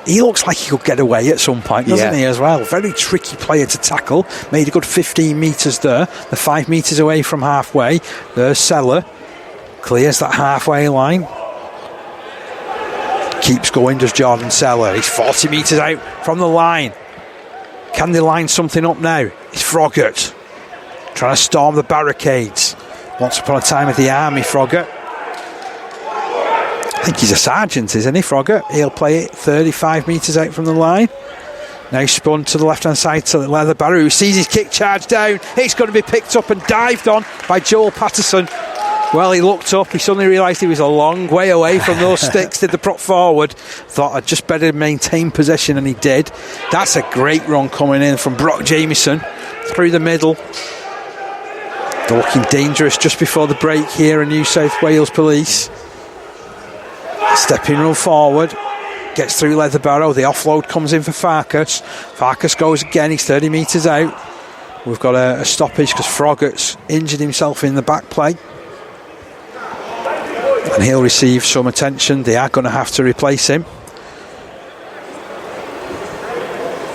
He looks like he could get away at some point, doesn't he, as well? Very tricky player to tackle. Made a good 15 metres there. They're 5 metres away from halfway. There's Seller. Clears that halfway line. Keeps going, does Jordan Seller. He's 40 metres out from the line. Can they line something up now? It's Froggatt trying to storm the barricades. Once upon a time with the army, Froggatt. I think he's a sergeant, isn't he, Froggatt? He'll play it 35 metres out from the line. Now spun to the left-hand side to Leather Barrow, who sees his kick charge down. It's going to be picked up and dived on by Joel Patterson. Well, he looked up, he suddenly realised he was a long way away from those sticks, did the prop forward, thought I'd just better maintain possession, and he did. That's a great run coming in from Brock Jamieson through the middle. They're looking dangerous just before the break here in New South Wales Police. Stepping run forward, gets through Leather Barrow, the offload comes in for Farkas. Farkas goes again, he's 30 metres out. We've got a stoppage because Froggatt's injured himself in the back play. And he'll receive some attention. They are going to have to replace him.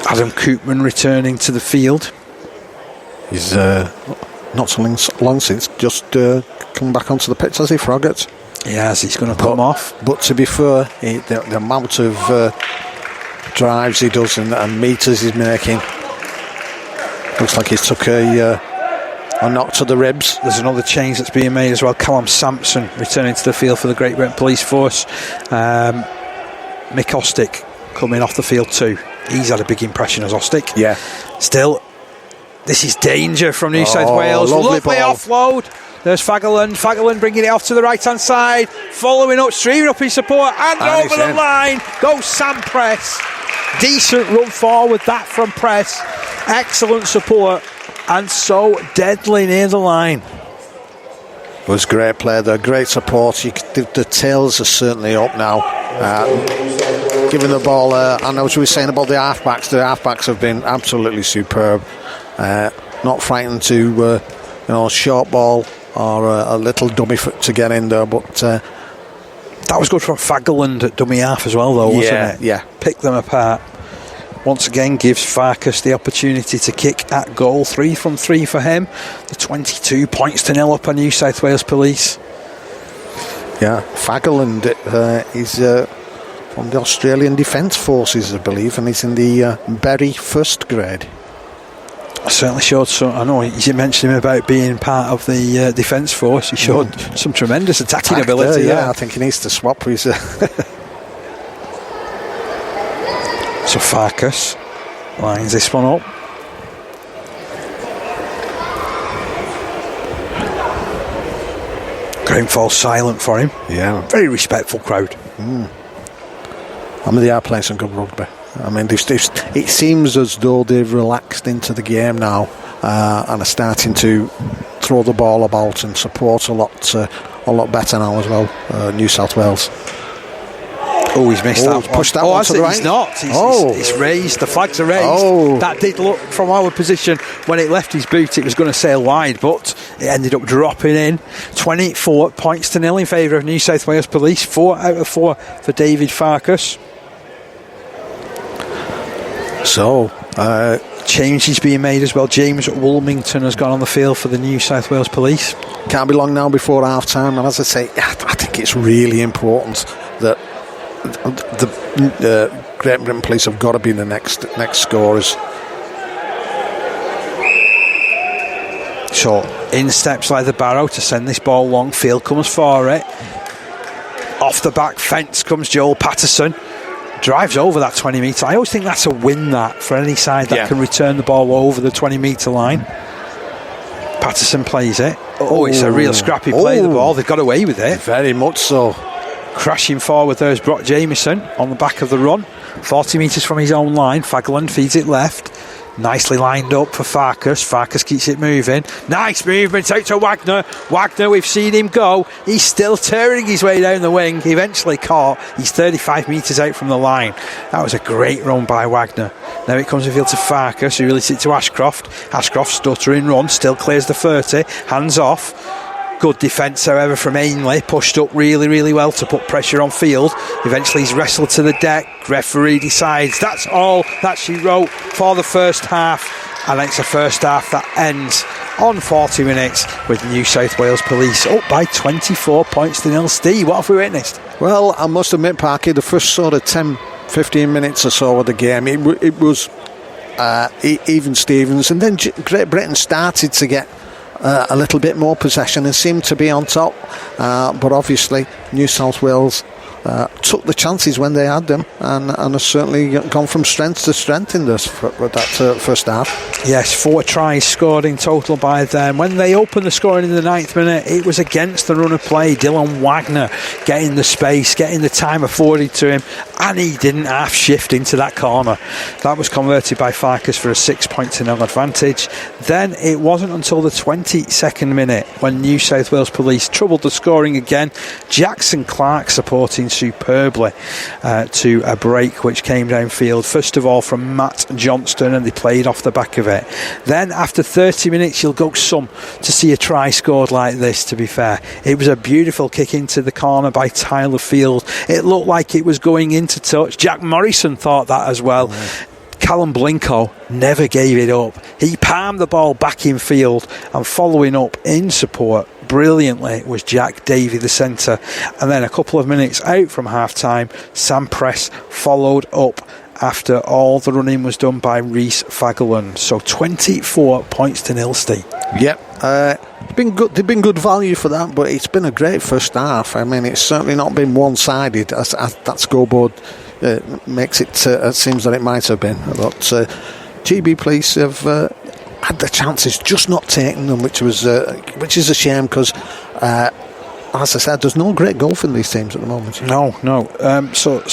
Adam Koopman returning to the field. He's not so long since just come back onto the pitch, has he, Froggatt? Yes, he's going to come off. But to be fair, the amount of drives he does and metres he's making, looks like he's took a knock to the ribs. There's another change that's being made as well. Callum Sampson returning to the field for the Great Britain Police Force. Mick Ostick coming off the field too. He's had a big impression as Ostick. Yeah. Still, this is danger from New South Wales. Lovely offload. There's Fagerlund bringing it off to the right-hand side. Following up, streaming up in support. And over the line goes Sam Press. Decent run forward, that from Press. Excellent support. And so deadly near the line. It was great play there, great support. The tails are certainly up now. Giving the ball, I know what we were saying about the halfbacks. The halfbacks have been absolutely superb. Not frightened to, short ball or a little dummy to get in there. But that was good from Fagerlund at dummy half as well, though, wasn't it? Yeah. Pick them apart. Once again gives Farkas the opportunity to kick at goal. 3 from 3 for him. The 22 points to 0 up on New South Wales Police. Yeah, Fagerlund is from the Australian Defence Forces, I believe, and he's in the Berry first grade. I certainly showed some. I know you mentioned him about being part of the Defence Force. He showed some tremendous attacking ability. Yeah, I think he needs to swap his... So Farkas lines this one up. Ground falls silent for him. Yeah. Very respectful crowd. I mean, they are playing some good rugby. I mean, it seems as though they've relaxed into the game now and are starting to throw the ball about and support a lot better now as well, New South Wales. Oh, he's missed that. Pushed that one to the right. He's not. It's raised. The flags are raised. That did look, from our position, when it left his boot, it was going to sail wide, but it ended up dropping in. 24 points to 0 in favour of New South Wales Police. 4 out of 4 for David Farkas. So, changes being made as well. James Woolmington has gone on the field for the New South Wales Police. Can't be long now before half time, and as I say, I think it's really important that the Great Britain Police have got to be the next scorers. So in steps Leather Barrow to send this ball long. Field comes for it. Off the back fence comes Joel Patterson. Drives over that 20 metre. I always think that's a win, that, for any side that can return the ball over the 20 metre line. Patterson plays it. It's a real scrappy play, the ball. They've got away with it. Very much so. Crashing forward, there's Brock Jamieson on the back of the run. 40 metres from his own line. Fagerlund feeds it left. Nicely lined up for Farkas. Farkas keeps it moving. Nice movement out to Wagner. Wagner, we've seen him go. He's still tearing his way down the wing. Eventually caught. He's 35 metres out from the line. That was a great run by Wagner. Now it comes in field to Farkas, who releases it to Ashcroft. Ashcroft stuttering run, still clears the 30. Hands off. Good defence, however, from Ainley. Pushed up really, really well to put pressure on Field. Eventually he's wrestled to the deck. Referee decides that's all that she wrote for the first half. And it's a first half that ends on 40 minutes with New South Wales Police up by 24 points to nil. Steve, what have we witnessed? Well, I must admit, Parky, the first sort of 10-15 minutes or so of the game, it was even Stevens, and then Great Britain started to get a little bit more possession and seemed to be on top, but obviously New South Wales took the chances when they had them, and have certainly gone from strength to strength in this with that first half. Yes, 4 tries scored in total by them. When they opened the scoring in the 9th minute, it was against the run of play. Dylan Wagner getting the space, getting the time afforded to him, and he didn't half shift into that corner. That was converted by Farkas for a 6-0 advantage. Then it wasn't until the 22nd minute when New South Wales Police troubled the scoring again. Jackson Clark supporting superbly to a break which came downfield, first of all from Matt Johnston, and they played off the back of it. Then after 30 minutes you'll go some to see a try scored like this. To be fair, it was a beautiful kick into the corner by Tyler Field. It looked like it was going into touch. Jack Morrison thought that as well. Callum Blinko never gave it up. He palmed the ball back in field, and following up in support brilliantly was Jack Davey, the centre. And then a couple of minutes out from half time, Sam Press followed up after all the running was done by Rhys Fagerlund. So 24 points to nil, Steve. Yep. They've been good value for that, but it's been a great first half. I mean, it's certainly not been one-sided as that scoreboard makes it seems that it might have been. But GB Police have had the chances, just not taking them, which is a shame, because as I said, there's no great golf in these teams at the moment. No. So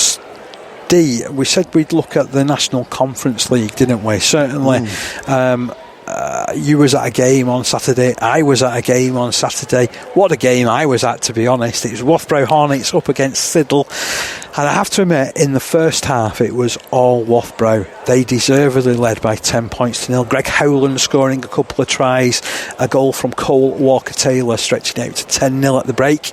D, we said we'd look at the National Conference League, didn't we? Certainly. You was at a game on Saturday. I was at a game on Saturday. What a game I was at, to be honest. It was Wathbrow Hornets up against Siddle, and I have to admit, in the first half it was all Wathbrow. They deservedly led by 10 points to nil. Greg Howland scoring a couple of tries, a goal from Cole Walker-Taylor stretching out to 10-0 at the break.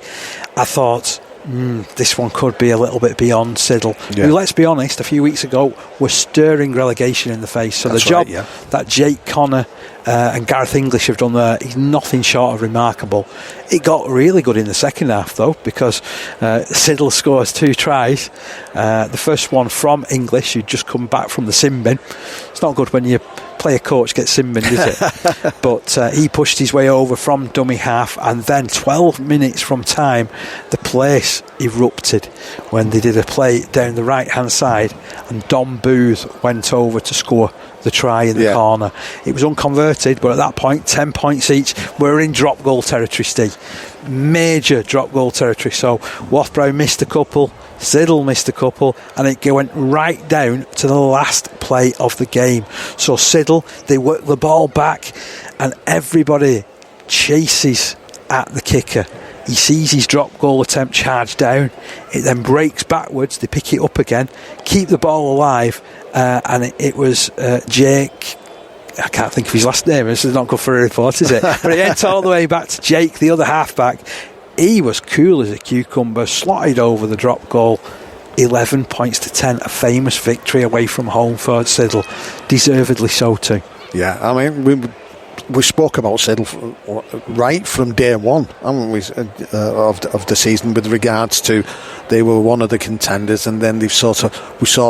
I thought, this one could be a little bit beyond Siddle, who, let's be honest, a few weeks ago were stirring relegation in the face. So that's the job that Jake Connor and Gareth English have done there is nothing short of remarkable. It got really good in the second half, though, because Siddle scores 2 tries. The first one from English, who'd just come back from the sin bin. It's not good when you player coach gets sin binned, is it? But he pushed his way over from dummy half, and then 12 minutes from time the place erupted when they did a play down the right hand side, and Dom Booth went over to score the try in the corner. It was unconverted, but at that point 10 points each. We're in drop goal territory, Steve. Major drop goal territory. So Wathbrow missed a couple, Siddle missed a couple, and it went right down to the last play of the game. So Siddle, they work the ball back, and everybody chases at the kicker. He sees his drop goal attempt charge down. It then breaks backwards. They pick it up again, keep the ball alive, and it was Jake. I can't think of his last name. This is not good for a report, is it? But it went all the way back to Jake, the other halfback. He was cool as a cucumber, slotted over the drop goal. 11 points to 10, a famous victory away from home for Siddle. Deservedly so too. Yeah, I mean, we spoke about Siddle right from day one, haven't we, of the season, with regards to they were one of the contenders, and then we saw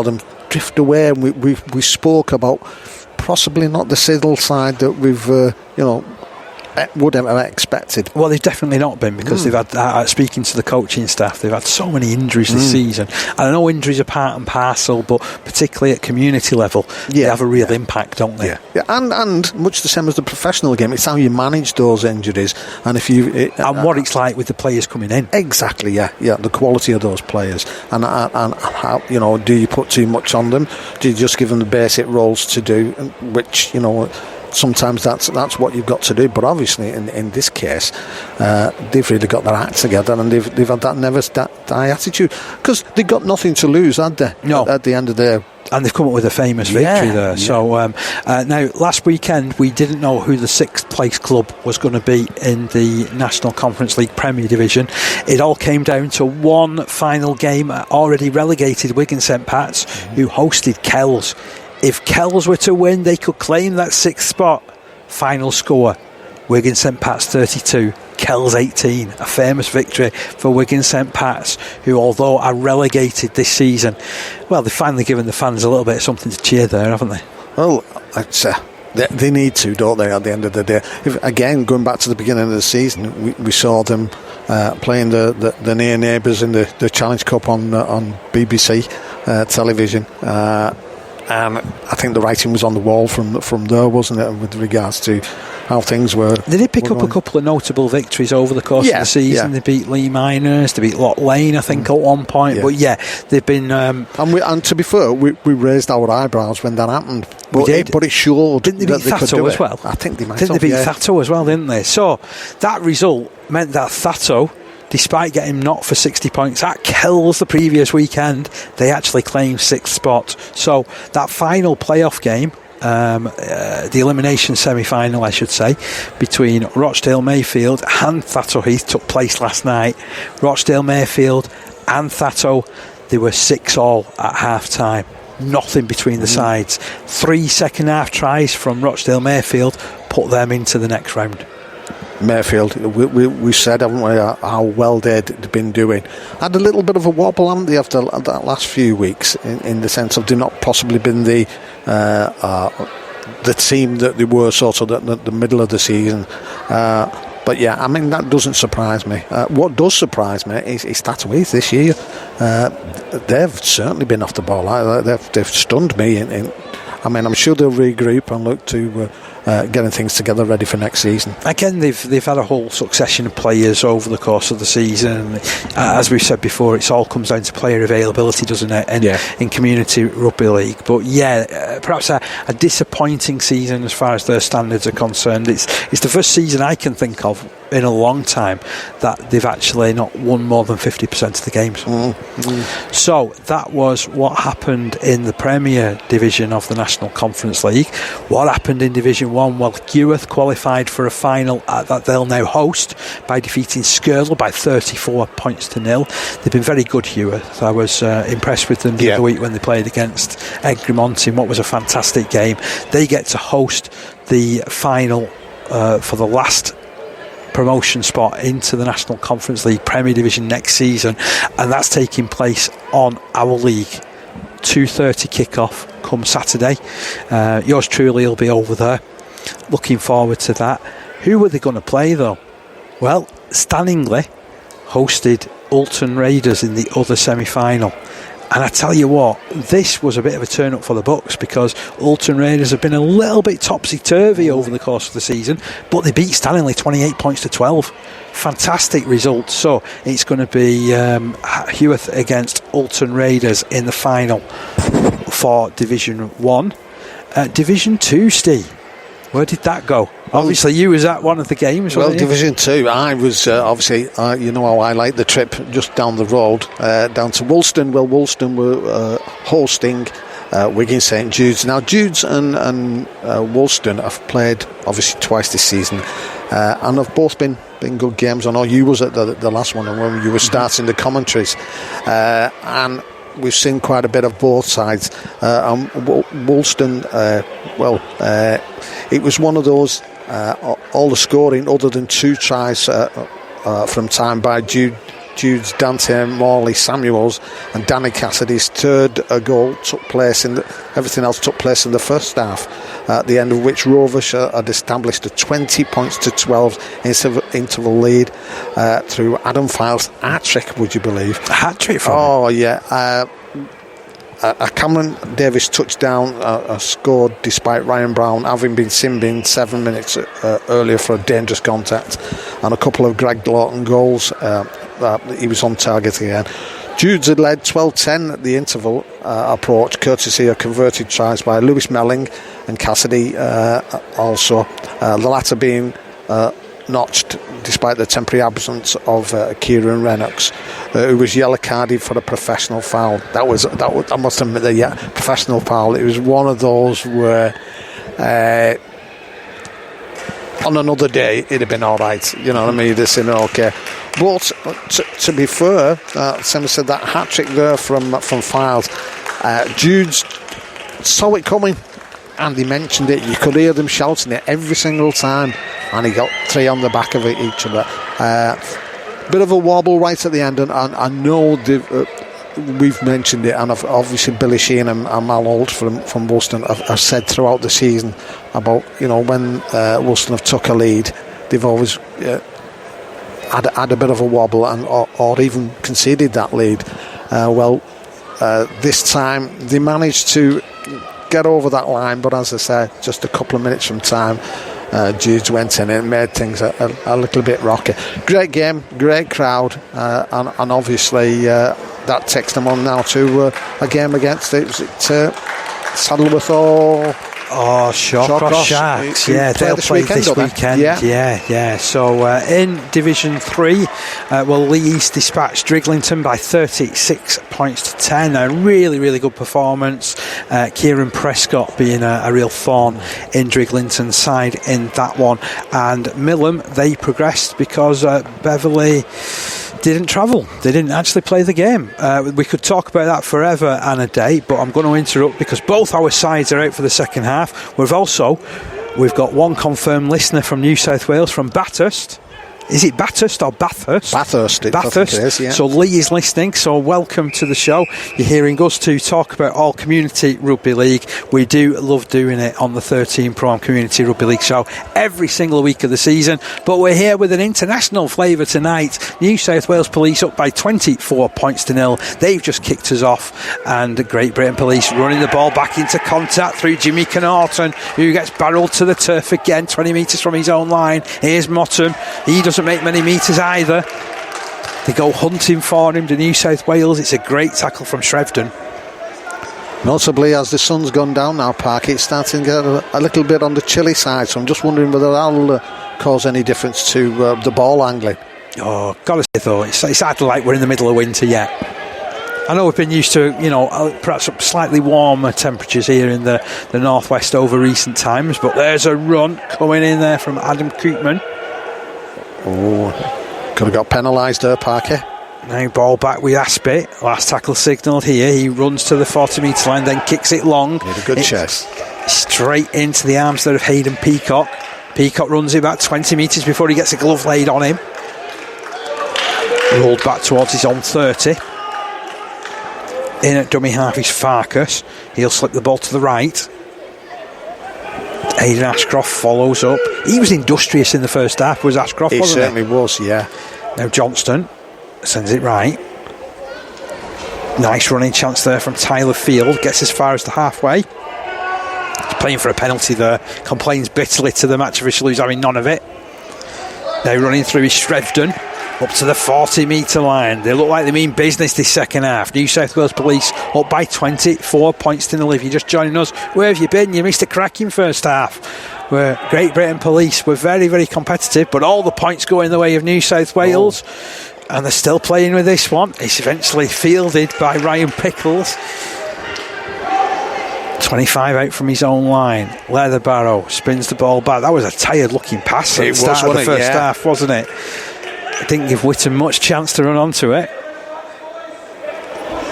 them drift away, and we spoke about possibly not the Siddle side that we've would have expected. Well, they've definitely not been, because they've had, speaking to the coaching staff, they've had so many injuries this season. And I know injuries are part and parcel, but particularly at community level, they have a real impact, don't they? Yeah. And much the same as the professional game, it's how you manage those injuries, and if you and what it's like with the players coming in. Exactly. Yeah. The quality of those players, and how, do you put too much on them? Do you just give them the basic roles to do, which sometimes that's what you've got to do. But obviously in this case they've really got their act together, and they've had that never die attitude, because they've got nothing to lose, had they? No. At the end of the And they've come up with a famous victory there. Yeah. So now, last weekend, we didn't know who the 6th place club was going to be in the National Conference League Premier Division. It all came down to one final game, already relegated Wigan St Pat's, who hosted Kells. If Kells were to win, they could claim that 6th spot. Final score, Wigan St Pat's 32, Kells 18. A famous victory for Wigan St Pat's, who, although are relegated this season, well, they've finally given the fans a little bit of something to cheer there, haven't they? Well, they need to, don't they, at the end of the day? Again, going back to the beginning of the season, we saw them playing the near neighbours in the Challenge Cup on BBC television. And I think the writing was on the wall from there, wasn't it, with regards to how things were. They did pick up a couple of notable victories over the course of the season. They beat Lee Miners, they beat Loch Lane, I think, at one point. But they've been. And to be fair, we raised our eyebrows when that happened. But it showed. Didn't they beat Thatto as well? I think they might have. Didn't they beat Thatto as well, didn't they? So that result meant that Thatto, despite getting knocked for 60 points at Kells the previous weekend, they actually claimed 6th spot. So that final playoff game, the elimination semi-final, I should say, between Rochdale Mayfield and Thatto Heath took place last night. Rochdale Mayfield and Thatto, they were 6-all at half-time. Nothing between the sides. 3 second-half tries from Rochdale Mayfield put them into the next round. Mayfield, we said, haven't we, how well they'd been doing. Had a little bit of a wobble, haven't they, after that last few weeks, in the sense of they've not possibly been the team that they were sort of at the middle of the season. But yeah, I mean, that doesn't surprise me. What does surprise me is Thato Heath this year. They've certainly been off the ball. They've stunned me. I mean, I'm sure they'll regroup and look to getting things together ready for next season. Again, they've had a whole succession of players over the course of the season. As we've said before, it all comes down to player availability, doesn't it? And in Community Rugby League. But perhaps a disappointing season as far as their standards are concerned. It's the first season I can think of in a long time that they've actually not won more than 50% of the games. So that was what happened in the Premier Division of the National Conference League. What happened in Division 1? Well, Heworth qualified for a final that they'll now host by defeating Skirtle by 34 points to 0. They've been very good, Heworth. I was impressed with them the other week when they played against Egremont in what was a fantastic game. They get to host the final for the last promotion spot into the National Conference League Premier Division next season, and that's taking place on our league. 2:30 kickoff come Saturday. Yours truly will be over there. Looking forward to that. Who were they going to play though? Well, Stanningley hosted Ulton Raiders in the other semi-final. And I tell you what, this was a bit of a turn up for the Bucks, because Ulton Raiders have been a little bit topsy-turvy over the course of the season, but they beat Stanley 28 points to 12. Fantastic result. So it's going to be Heworth against Ulton Raiders in the final for Division 1. Division 2, Steve, where did that go? Obviously, you was at one of the games. Well, Division 2, I was obviously, you know how I like the trip just down the road, down to Woolston. Well, Woolston were hosting Wigan St Jude's. Now, Jude's and Woolston have played obviously twice this season, and have both been good games. I know you was at the last one, and when you were starting the commentaries, and we've seen quite a bit of both sides. Woolston, it was one of those, all the scoring other than 2 tries from time by Jude's Dante Morley Samuels, and Danny Cassidy's third goal everything else took place in the first half, at the end of which Rovers had established a 20 points to 12 interval lead through Adam Files' hat-trick, would you believe? A hat-trick from him? Oh, yeah. A Cameron Davis touchdown scored despite Ryan Brown having been sin-binned 7 minutes earlier for a dangerous contact, and a couple of Greg Lawton goals. He was on target again. Jude's had led 12-10 at the interval approach, courtesy of converted tries by Lewis Melling and Cassidy also. The latter being notched despite the temporary absence of Kieran Lennox, who was yellow carded for a professional foul. That was I must admit that, professional foul. It was one of those where on another day it'd have been all right. You know what I mean? They're saying okay, but to be fair, Sam said that hat trick there from Files. Jude's saw it coming, and he mentioned it. You could hear them shouting it every single time, and he got 3 on the back of it, each of it. Bit of a wobble right at the end, and I know we've mentioned it, and obviously Billy Sheen and Mal Holt from Woolston have said throughout the season about, when Woolston have took a lead, they've always had a bit of a wobble or even conceded that lead. This time they managed to get over that line, but as I said, just a couple of minutes from time, Jude's went in and made things a little bit rocky. Great game, great crowd, and obviously that takes them on now to a game against Saddleworth or Shawcross Sharks. Yeah, they'll play this weekend. Yeah. So in Division 3, Lee East dispatched Driglington by 36 points to 10. A really, really good performance. Kieran Prescott being a real thorn in Driglington's side in that one. And Millham, they progressed because Beverley didn't travel. They didn't actually play the game. We could talk about that forever and a day, but I'm going to interrupt because both our sides are out for the second half. We've got one confirmed listener from New South Wales, from Bathurst. Is it Bathurst or Bathurst? Bathurst. Bathurst. It is, yeah. So Lee is listening, so welcome to the show. You're hearing us two talk about all community rugby league. We do love doing it on the 13 ProAm Community Rugby League show every single week of the season, but we're here with an international flavour tonight. New South Wales Police up by 24 points to 0. They've just kicked us off, and Great Britain Police running the ball back into contact through Jimmy Connaughton, who gets barrelled to the turf again, 20 metres from his own line. Here's Mottom. He doesn't make many metres either. They go hunting for him to New South Wales. It's a great tackle from Shrevden. Notably, as the sun's gone down now, Park, it's starting to get a little bit on the chilly side, so I'm just wondering whether that'll cause any difference to the ball angling. Oh, gotta say though, it's hard to like we're in the middle of winter yet. I know we've been used to, perhaps slightly warmer temperatures here in the northwest over recent times, but there's a run coming in there from Adam Koopman. Oh, could have got penalised there, Parker. Now ball back with Aspey. Last tackle signalled here. He runs to the 40 metre line, then kicks it long. Made a good chase. Straight into the arms there of Hayden Peacock. Peacock runs it about 20 metres before he gets a glove laid on him. Rolled back towards his own 30. In at dummy half is Farkas. He'll slip the ball to the right. Aidan Ashcroft follows up. He was industrious in the first half, was Ashcroft, wasn't he? He certainly was, yeah. Now Johnston sends it right. Nice running chance there from Tyler Field. Gets as far as the halfway. He's playing for a penalty there. Complains bitterly to the match official, who's having none of it. Now running through is Shrevden. Up to the 40 metre line. They look like they mean business this second half. New South Wales Police up by 24 points to 0. If you're just joining us, where have you been? You missed a cracking first half where Great Britain Police were very, very competitive, but all the points go in the way of New South Wales. And they're still playing with this one. It's eventually fielded by Ryan Pickles. 25 out from his own line. Leatherbarrow spins the ball back. That was a tired looking pass at the start of the first half, wasn't it? Didn't give Whitton much chance to run onto it.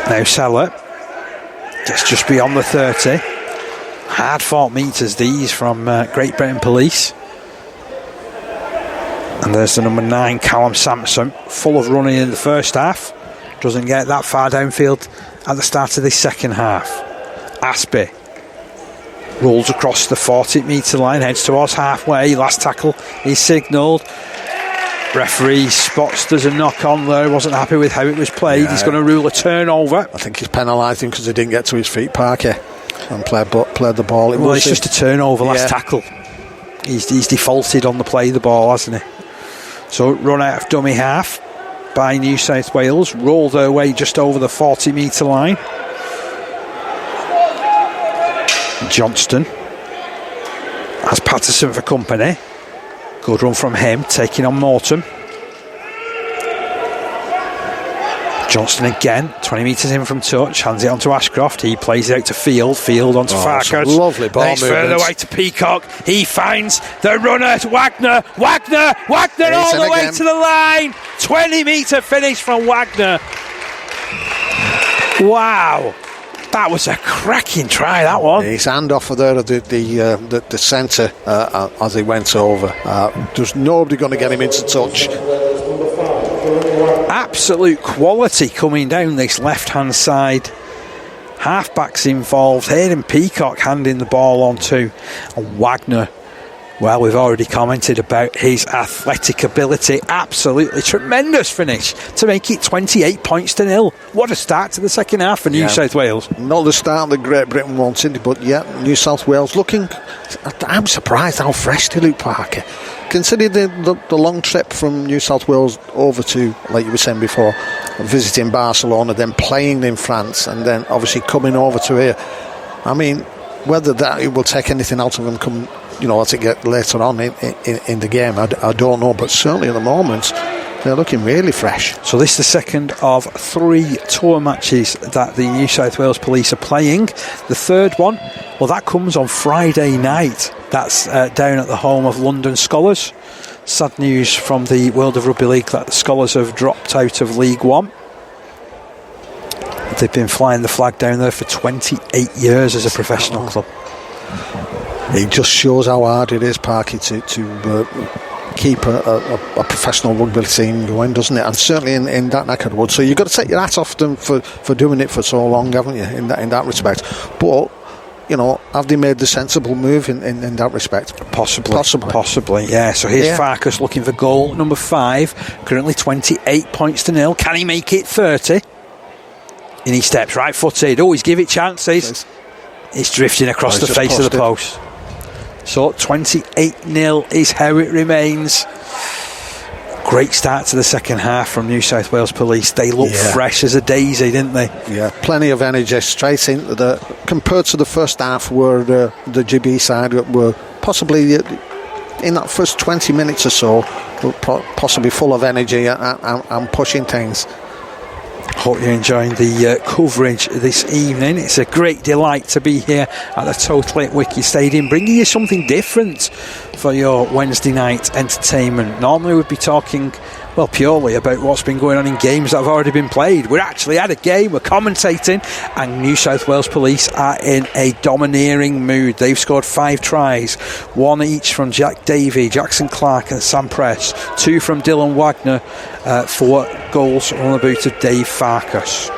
Now Seller gets just beyond the 30. Hard fought metres these from Great Britain Police. And there's the number 9, Callum Sampson, full of running in the first half. Doesn't get that far downfield at the start of this second half. Aspey rolls across the 40 metre line, heads towards halfway. Last tackle is signalled. Referee spots there's a knock on there. Wasn't happy with how it was played. Yeah. He's going to rule a turnover. I think he's penalised him because he didn't get to his feet, Parker, and played the ball. It's just a turnover, last tackle. He's defaulted on the play of the ball, hasn't he? So run out of dummy half by New South Wales. Roll their way just over the 40 metre line. Johnston has Patterson for company. Good run from him, taking on Morton. Johnston again, 20 metres in from touch, hands it on to Ashcroft. He plays it out to Field onto Farkas. Lovely ball movement. Further away to Peacock. He finds the runner, Wagner all the way to the line. 20 metre finish from Wagner. Wow. That was a cracking try, that one. His handoff there of the centre as he went over. There's nobody going to get him into touch. Absolute quality coming down this left-hand side. Half-backs involved. Hayden Peacock handing the ball on to Wagner. Well, we've already commented about his athletic ability. Absolutely tremendous finish to make it 28 points to 0. What a start to the second half for New South Wales. Not the start that Great Britain wanted, but New South Wales looking... I'm surprised how fresh they look, Parker. Consider the long trip from New South Wales over to, like you were saying before, visiting Barcelona, then playing in France, and then obviously coming over to here. I mean, whether that it will take anything out of them come... as it gets later on in the game, I don't know, but certainly at the moment they're looking really fresh. So this is the second of 3 tour matches that the New South Wales Police are playing. The third one, well, that comes on Friday night. That's down at the home of London Scholars. Sad news from the world of rugby league that the Scholars have dropped out of League One. They've been flying the flag down there for 28 years as a professional club. It just shows how hard it is, Parky, to keep a professional rugby team going, doesn't it? And certainly in that neck of the woods. So you've got to take your hat off them for doing it for so long, haven't you, in that respect. But, have they made the sensible move in that respect? Possibly, yeah. So here's Farkas looking for goal number 5, currently 28 points to 0. Can he make it 30? And he steps right-footed. Always give it chances. It's drifting across the face of the post. So 28-0 is how it remains. Great start to the second half from New South Wales Police. They looked fresh as a daisy, didn't they? Yeah, plenty of energy straight into compared to the first half, where the GB side were possibly in that first 20 minutes or so were possibly full of energy and pushing things. Hope you're enjoying the coverage this evening. It's a great delight to be here at the Totally Wiki Stadium, bringing you something different for your Wednesday night entertainment. Normally we'd be talking, well, purely about what's been going on in games that have already been played. We're actually at a game, we're commentating, and New South Wales Police are in a domineering mood. They've scored 5 tries, 1 each from Jack Davey, Jackson Clark and Sam Press, 2 from Dylan Wagner, 4 goals on the boot of Dave Farkas.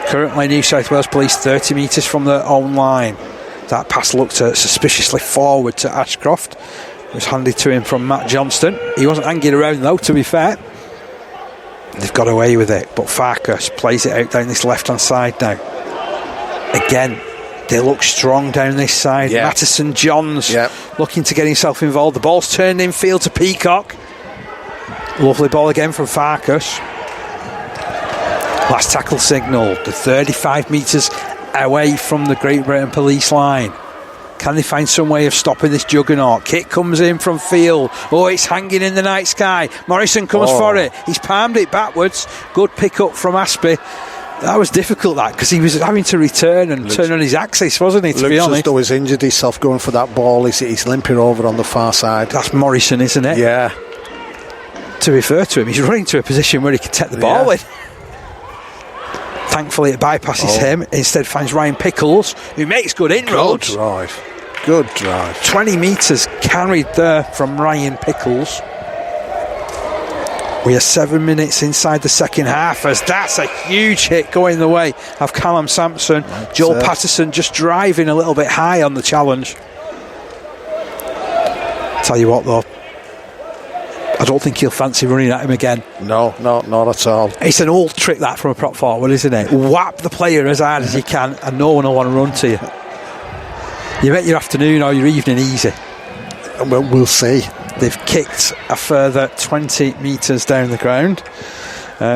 Currently New South Wales Police 30 metres from their own line. That pass looked suspiciously forward to Ashcroft. It was handed to him from Matt Johnston. He wasn't hanging around though, to be fair. They've got away with it, but Farkas plays it out down this left hand side now. Again, they look strong down this side. Mattison Johns looking to get himself involved. The ball's turned in field to Peacock. Lovely ball again from Farkas. Last tackle signal, the 35 metres away from the Great Britain Police line. Can they find some way of stopping this juggernaut? Kick comes in from field. Oh, it's hanging in the night sky. Morrison comes for it. He's palmed it backwards. Good pick up from Aspie. That was difficult, that, because he was having to return and turn on his axis, wasn't he, to be honest? Looks as though he's injured himself going for that ball. He's limping over on the far side. That's Morrison, isn't it? Yeah. To refer to him, he's running to a position where he can take the ball in. Thankfully it bypasses him, instead finds Ryan Pickles, who makes good inroads. Good drive. 20 metres carried there from Ryan Pickles. We are 7 minutes inside the second half, as that's a huge hit going the way of Callum Sampson. Joel Patterson just driving a little bit high on the challenge. Tell you what though, I don't think he'll fancy running at him again. No, not at all. It's an old trick, that, from a prop forward, isn't it? Whap the player as hard as you can and no one will want to run to you. You make your afternoon or your evening easy. Well, we'll see. They've kicked a further 20 metres down the ground.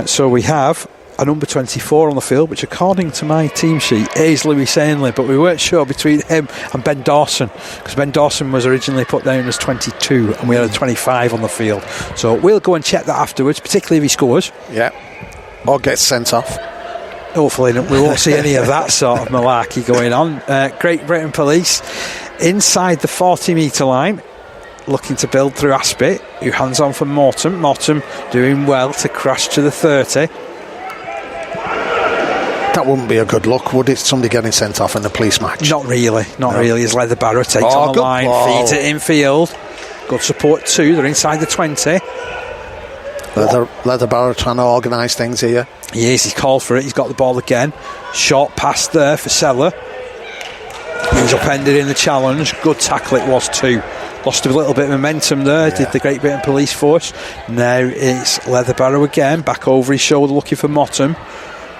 So we have a number 24 on the field, which according to my team sheet is Lewis Ainley, but we weren't sure between him and Ben Dawson, because Ben Dawson was originally put down as 22 and we had a 25 on the field. So we'll go and check that afterwards, particularly if he scores. Yeah, or gets sent off. Hopefully we won't see any of that sort of malarkey going on. Great Britain Police inside the 40 metre line, looking to build through Aspie, who hands on for Morton. Morton doing well to crash to the 30. That wouldn't be a good look, would it? Somebody getting sent off in the police match? Not really as Leatherbarrow takes on the line, ball. feeds it infield. Good support too, they're inside the 20. Leatherbarrow trying to organise things here. He is, he's called for it, he's got the ball again. Short pass there for Seller. He was upended in the challenge. Good tackle it was too. Lost a little bit of momentum there, did the Great Britain Police force. Now it's Leatherbarrow again, back over his shoulder looking for Mottom.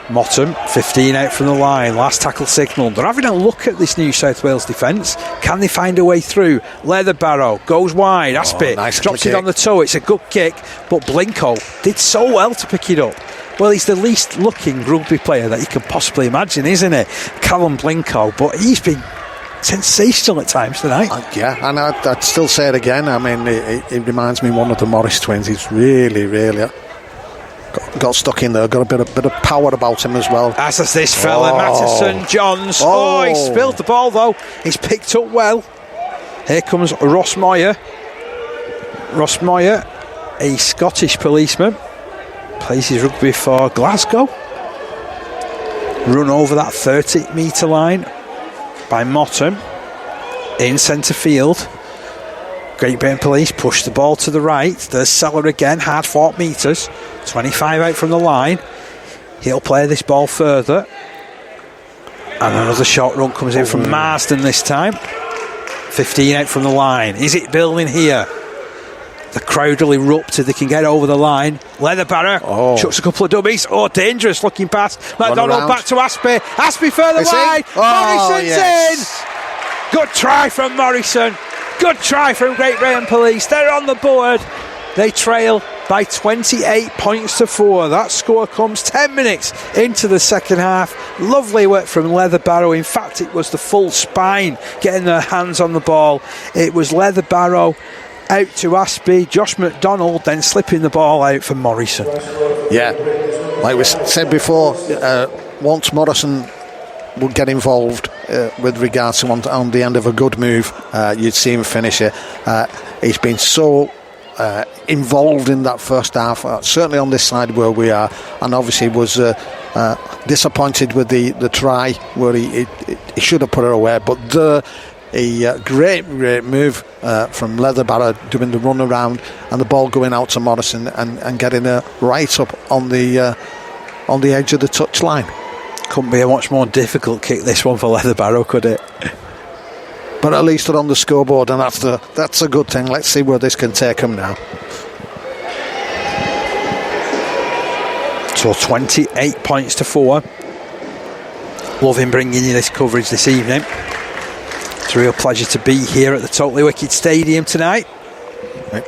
Mottom, 15 out from the line, last tackle signal. They're having a look at this New South Wales defence. Can they find a way through? Leatherbarrow goes wide, Aspie drops it on the toe. It's a good kick, but Blinko did so well to pick it up. Well, he's the least looking rugby player that you can possibly imagine, isn't it? Callum Blinko, but he's been sensational at times tonight. Yeah, and I'd still say it again. I mean, it reminds me of one of the Morris twins. He's really got stuck in there, got a bit of power about him as well. As does this fella, Mattison Johns. He spilled the ball though. He's picked up well. Here comes Ross Moyer. Ross Moyer, a Scottish policeman, plays his rugby for Glasgow. Run over that 30 metre line by Mottom in centre field. Great Britain Police push the ball to the right. There's Seller again, hard 4 metres, 25 out from the line. He'll play this ball further, and another short run comes in from Marsden this time. 15 out from the line. Is it building here? The crowd will erupt if they can get over the line. Leatherbarrow chucks a couple of dummies. Dangerous looking pass. McDonald back to Aspie. Aspie further wide. Morrison's in. Good try from Morrison. Good try from Great Britain Police. They're on the board. They trail by 28 points to 4. That score comes 10 minutes into the second half. Lovely work from Leatherbarrow. In fact, it was the full spine getting their hands on the ball. It was Leatherbarrow out to Aspie, Josh McDonald then slipping the ball out for Morrison. Yeah, like we said before, once Morrison would get involved with regards to on the end of a good move, you'd see him finish it. He's been so involved in that first half, certainly on this side where we are, and obviously was disappointed with the try where he should have put it away, but a great move from Leatherbarrow doing the run around and the ball going out to Morrison and getting it right up on the edge of the touchline. Couldn't be a much more difficult kick this one for Leatherbarrow, could it? But at least they're on the scoreboard, and that's a good thing. Let's see where this can take them now. So 28 points to 4. Loving bringing you this coverage this evening. It's a real pleasure to be here at the Totally Wicked Stadium tonight.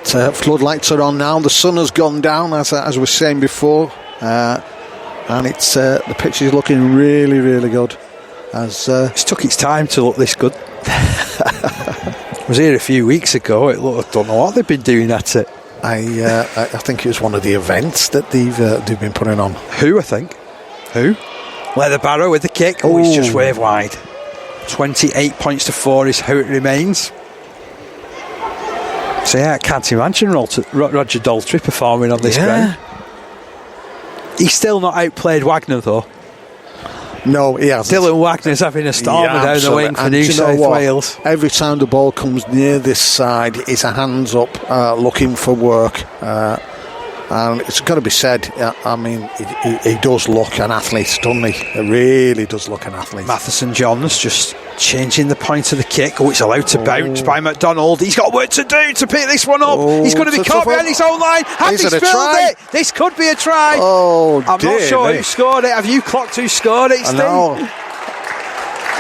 Floodlights are on now. The sun has gone down, as we were saying before, and it's the pitch is looking really, really good. It's took its time to look this good. I was here a few weeks ago. I don't know what they've been doing at it. I think it was one of the events that they've been putting on. Who? Leatherbarrow with the kick. He's just wave wide. 28 points to 4 is how it remains. So I can't imagine Roger Daltrey performing on this ground. He's still not outplayed Wagner though. No, he hasn't. Dylan Wagner's having a stormer down the wing for New South Wales. Every time the ball comes near this side, it's a hands up, looking for work. And it's got to be said, I mean, he does look an athlete, doesn't he? He really does look an athlete. Matheson Johns just changing the point of the kick. It's allowed to bounce by McDonald. He's got work to do to pick this one up. He's going to be caught behind his own line. Has he spilled it? This could be a try. I'm not sure who scored it. Have you clocked who scored it, Steve?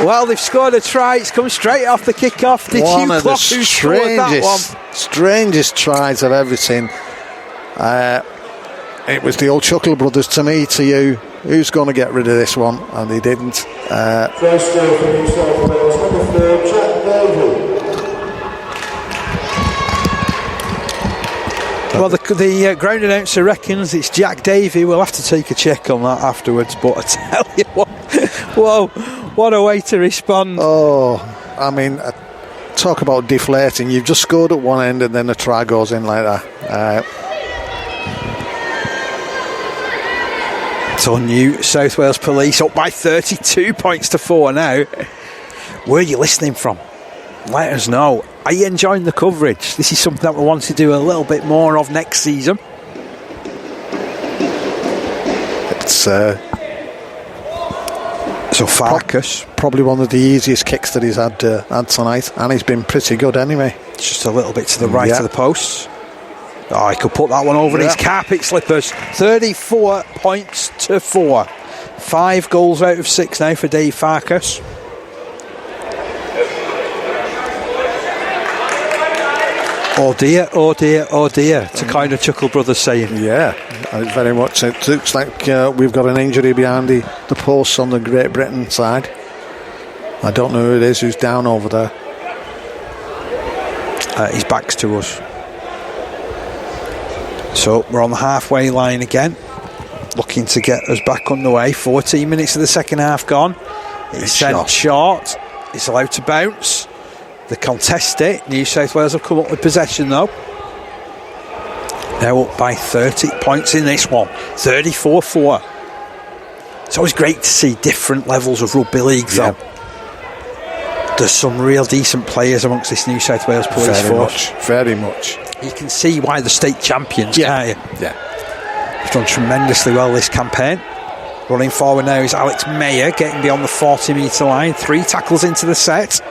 Well, they've scored a try. It's come straight off the kick-off. Did you clock who scored that one? Strangest tries I've ever seen. it was the old Chuckle Brothers, to me, to you. Who's going to get rid of this one? And they didn't. First goal for New South Wales, number 4, Jack Davey. Well, the ground announcer reckons it's Jack Davey. We'll have to take a check on that afterwards. But I tell you what, whoa, what a way to respond. Oh, I mean, talk about deflating. You've just scored at one end and then the try goes in like that. So New South Wales Police up by 32 points to 4 now. Where are you listening from? Let us know. Are you enjoying the coverage? This is something that we want to do a little bit more of next season. It's so Farkas, probably one of the easiest kicks that he's had tonight, and he's been pretty good anyway. Just a little bit to the right of the posts. Oh, he could put that one over his carpet slippers. 34 points to 4. 5 goals out of 6 now for Dave Farkas. Oh dear, oh dear, oh dear, to kind of Chuckle Brothers saying. Yeah, very much. It looks like we've got an injury behind the posts on the Great Britain side. I don't know who it is who's down over there. His back's to us. So we're on the halfway line again, looking to get us back underway. 14 minutes of the second half gone. It's sent short. It's allowed to bounce. They contest it. New South Wales have come up with possession though. Now up by 30 points in this one. 34-4. It's always great to see different levels of rugby leagues though. There's some real decent players amongst this New South Wales Police force. Very much. You can see why they're state champions, can't you? Yeah. They've done tremendously well this campaign. Running forward now is Alex Mayer, getting beyond the 40 metre line. 3 tackles into the set.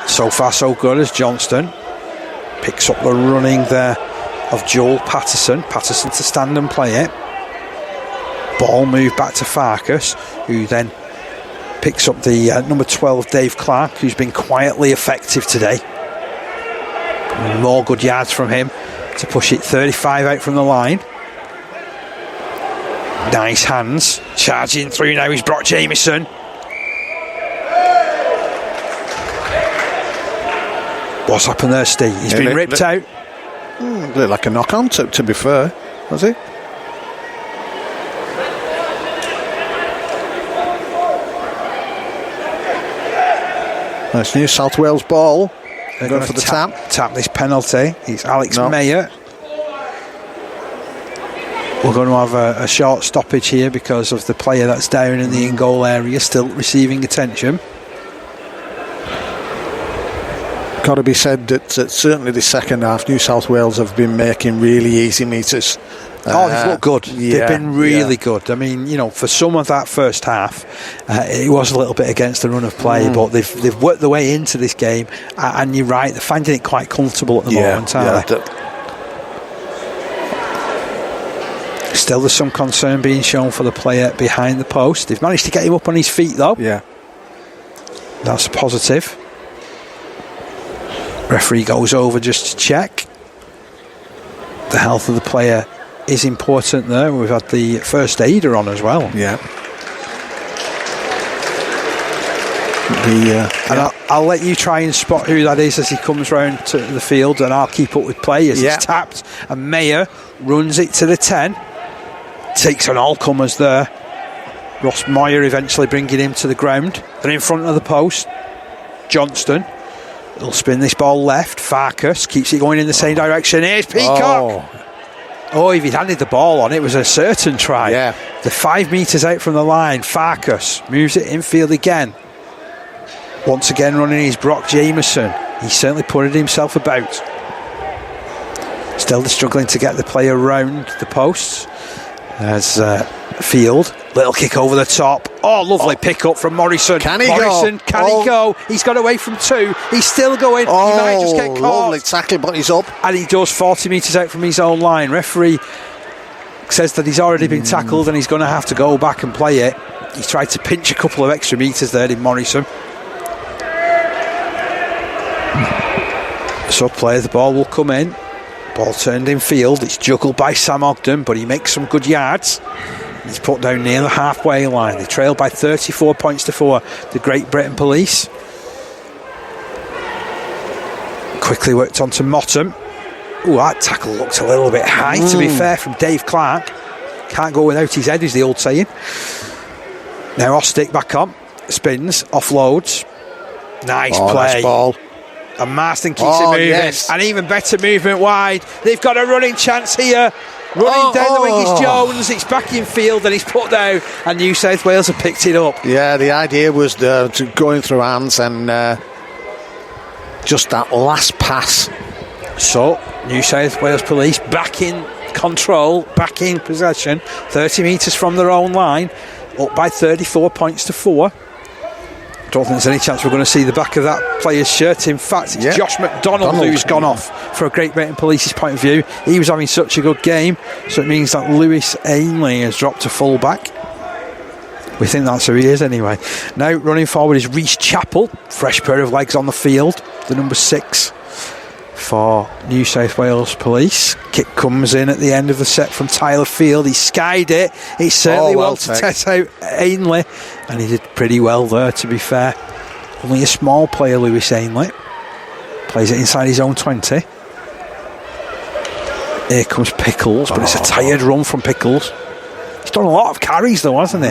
So far so good as Johnston picks up the running there of Joel Patterson. Patterson to stand and play it. Ball moved back to Farkas, who then picks up the number 12 Dave Clark, who's been quietly effective today. More good yards from him to push it 35 out from the line. Nice hands. Charging through now is Brock Jamieson. What's happened there, Steve? He's been ripped out. Looked like a knock-on, to be fair, was he? That's New South Wales ball. They're going for the tap. Tap this penalty. It's Alex Mayer. We're going to have a short stoppage here because of the player that's down in the in-goal area still receiving attention. Got to be said that certainly the second half, New South Wales have been making really easy meters. They've looked good. They've been really good. I mean, you know, for some of that first half, it was a little bit against the run of play, but they've worked their way into this game, and you're right, they're finding it quite comfortable at the moment, aren't they? Still, there's some concern being shown for the player behind the post. They've managed to get him up on his feet, though. Yeah. That's a positive. Referee goes over just to check. The health of the player is important there. We've had the first aider on as well. Yeah. And I'll let you try and spot who that is as he comes round to the field, and I'll keep up with play as it's tapped, and Mayer runs it to the 10. Takes on all comers there. Ross Moyer eventually bringing him to the ground. They're in front of the post. Johnston. He'll spin this ball left. Farkas keeps it going in the same direction. Here's Peacock. Oh, if he'd handed the ball on, it was a certain try. Yeah. The 5 metres out from the line. Farkas moves it infield again. Once again running is Brock Jamieson. He's certainly putting himself about. Still struggling to get the player round the posts. As Field, little kick over the top. Oh, lovely pick up from Morrison. Can he Morrison, go? Can he go? He's got away from 2. He's still going. He might just get caught. Lovely tackle, but he's up. And he does 40 metres out from his own line. Referee says that he's already been tackled and he's going to have to go back and play it. He's tried to pinch a couple of extra metres there in Morrison. So play, the ball will come in. Ball turned in field. It's juggled by Sam Ogden, but he makes some good yards. He's put down near the halfway line. They trail by 34 points to 4. The Great Britain Police. Quickly worked on to Mottom. Oh, that tackle looked a little bit high, to be fair, from Dave Clark. Can't go without his head, is the old saying. Now Ostick back on. Spins, offloads. Nice play. Nice ball. And Marston keeps it moving. Yes. And even better movement wide. They've got a running chance here. Running down the wing is Jones. It's back in field and he's put down. And New South Wales have picked it up. Yeah, the idea was to going through hands and just that last pass. So, New South Wales Police back in control, back in possession. 30 metres from their own line. Up by 34 points to 4. Don't think there's any chance we're going to see the back of that player's shirt. In fact, it's Josh McDonald who's gone off for a Great Britain Police's point of view. He was having such a good game, so it means that Lewis Ainley has dropped to full back. We think that's who he is anyway. Now running forward is Reece Chappell. Fresh pair of legs on the field, the number 6 for New South Wales Police. Kick comes in at the end of the set from Tyler Field. He skied it. He certainly wanted to test out Ainley, and he did pretty well there, to be fair. Only a small player, Lewis Ainley. Plays it inside his own 20. Here comes Pickles, but it's a tired run from Pickles. He's done a lot of carries though, hasn't he?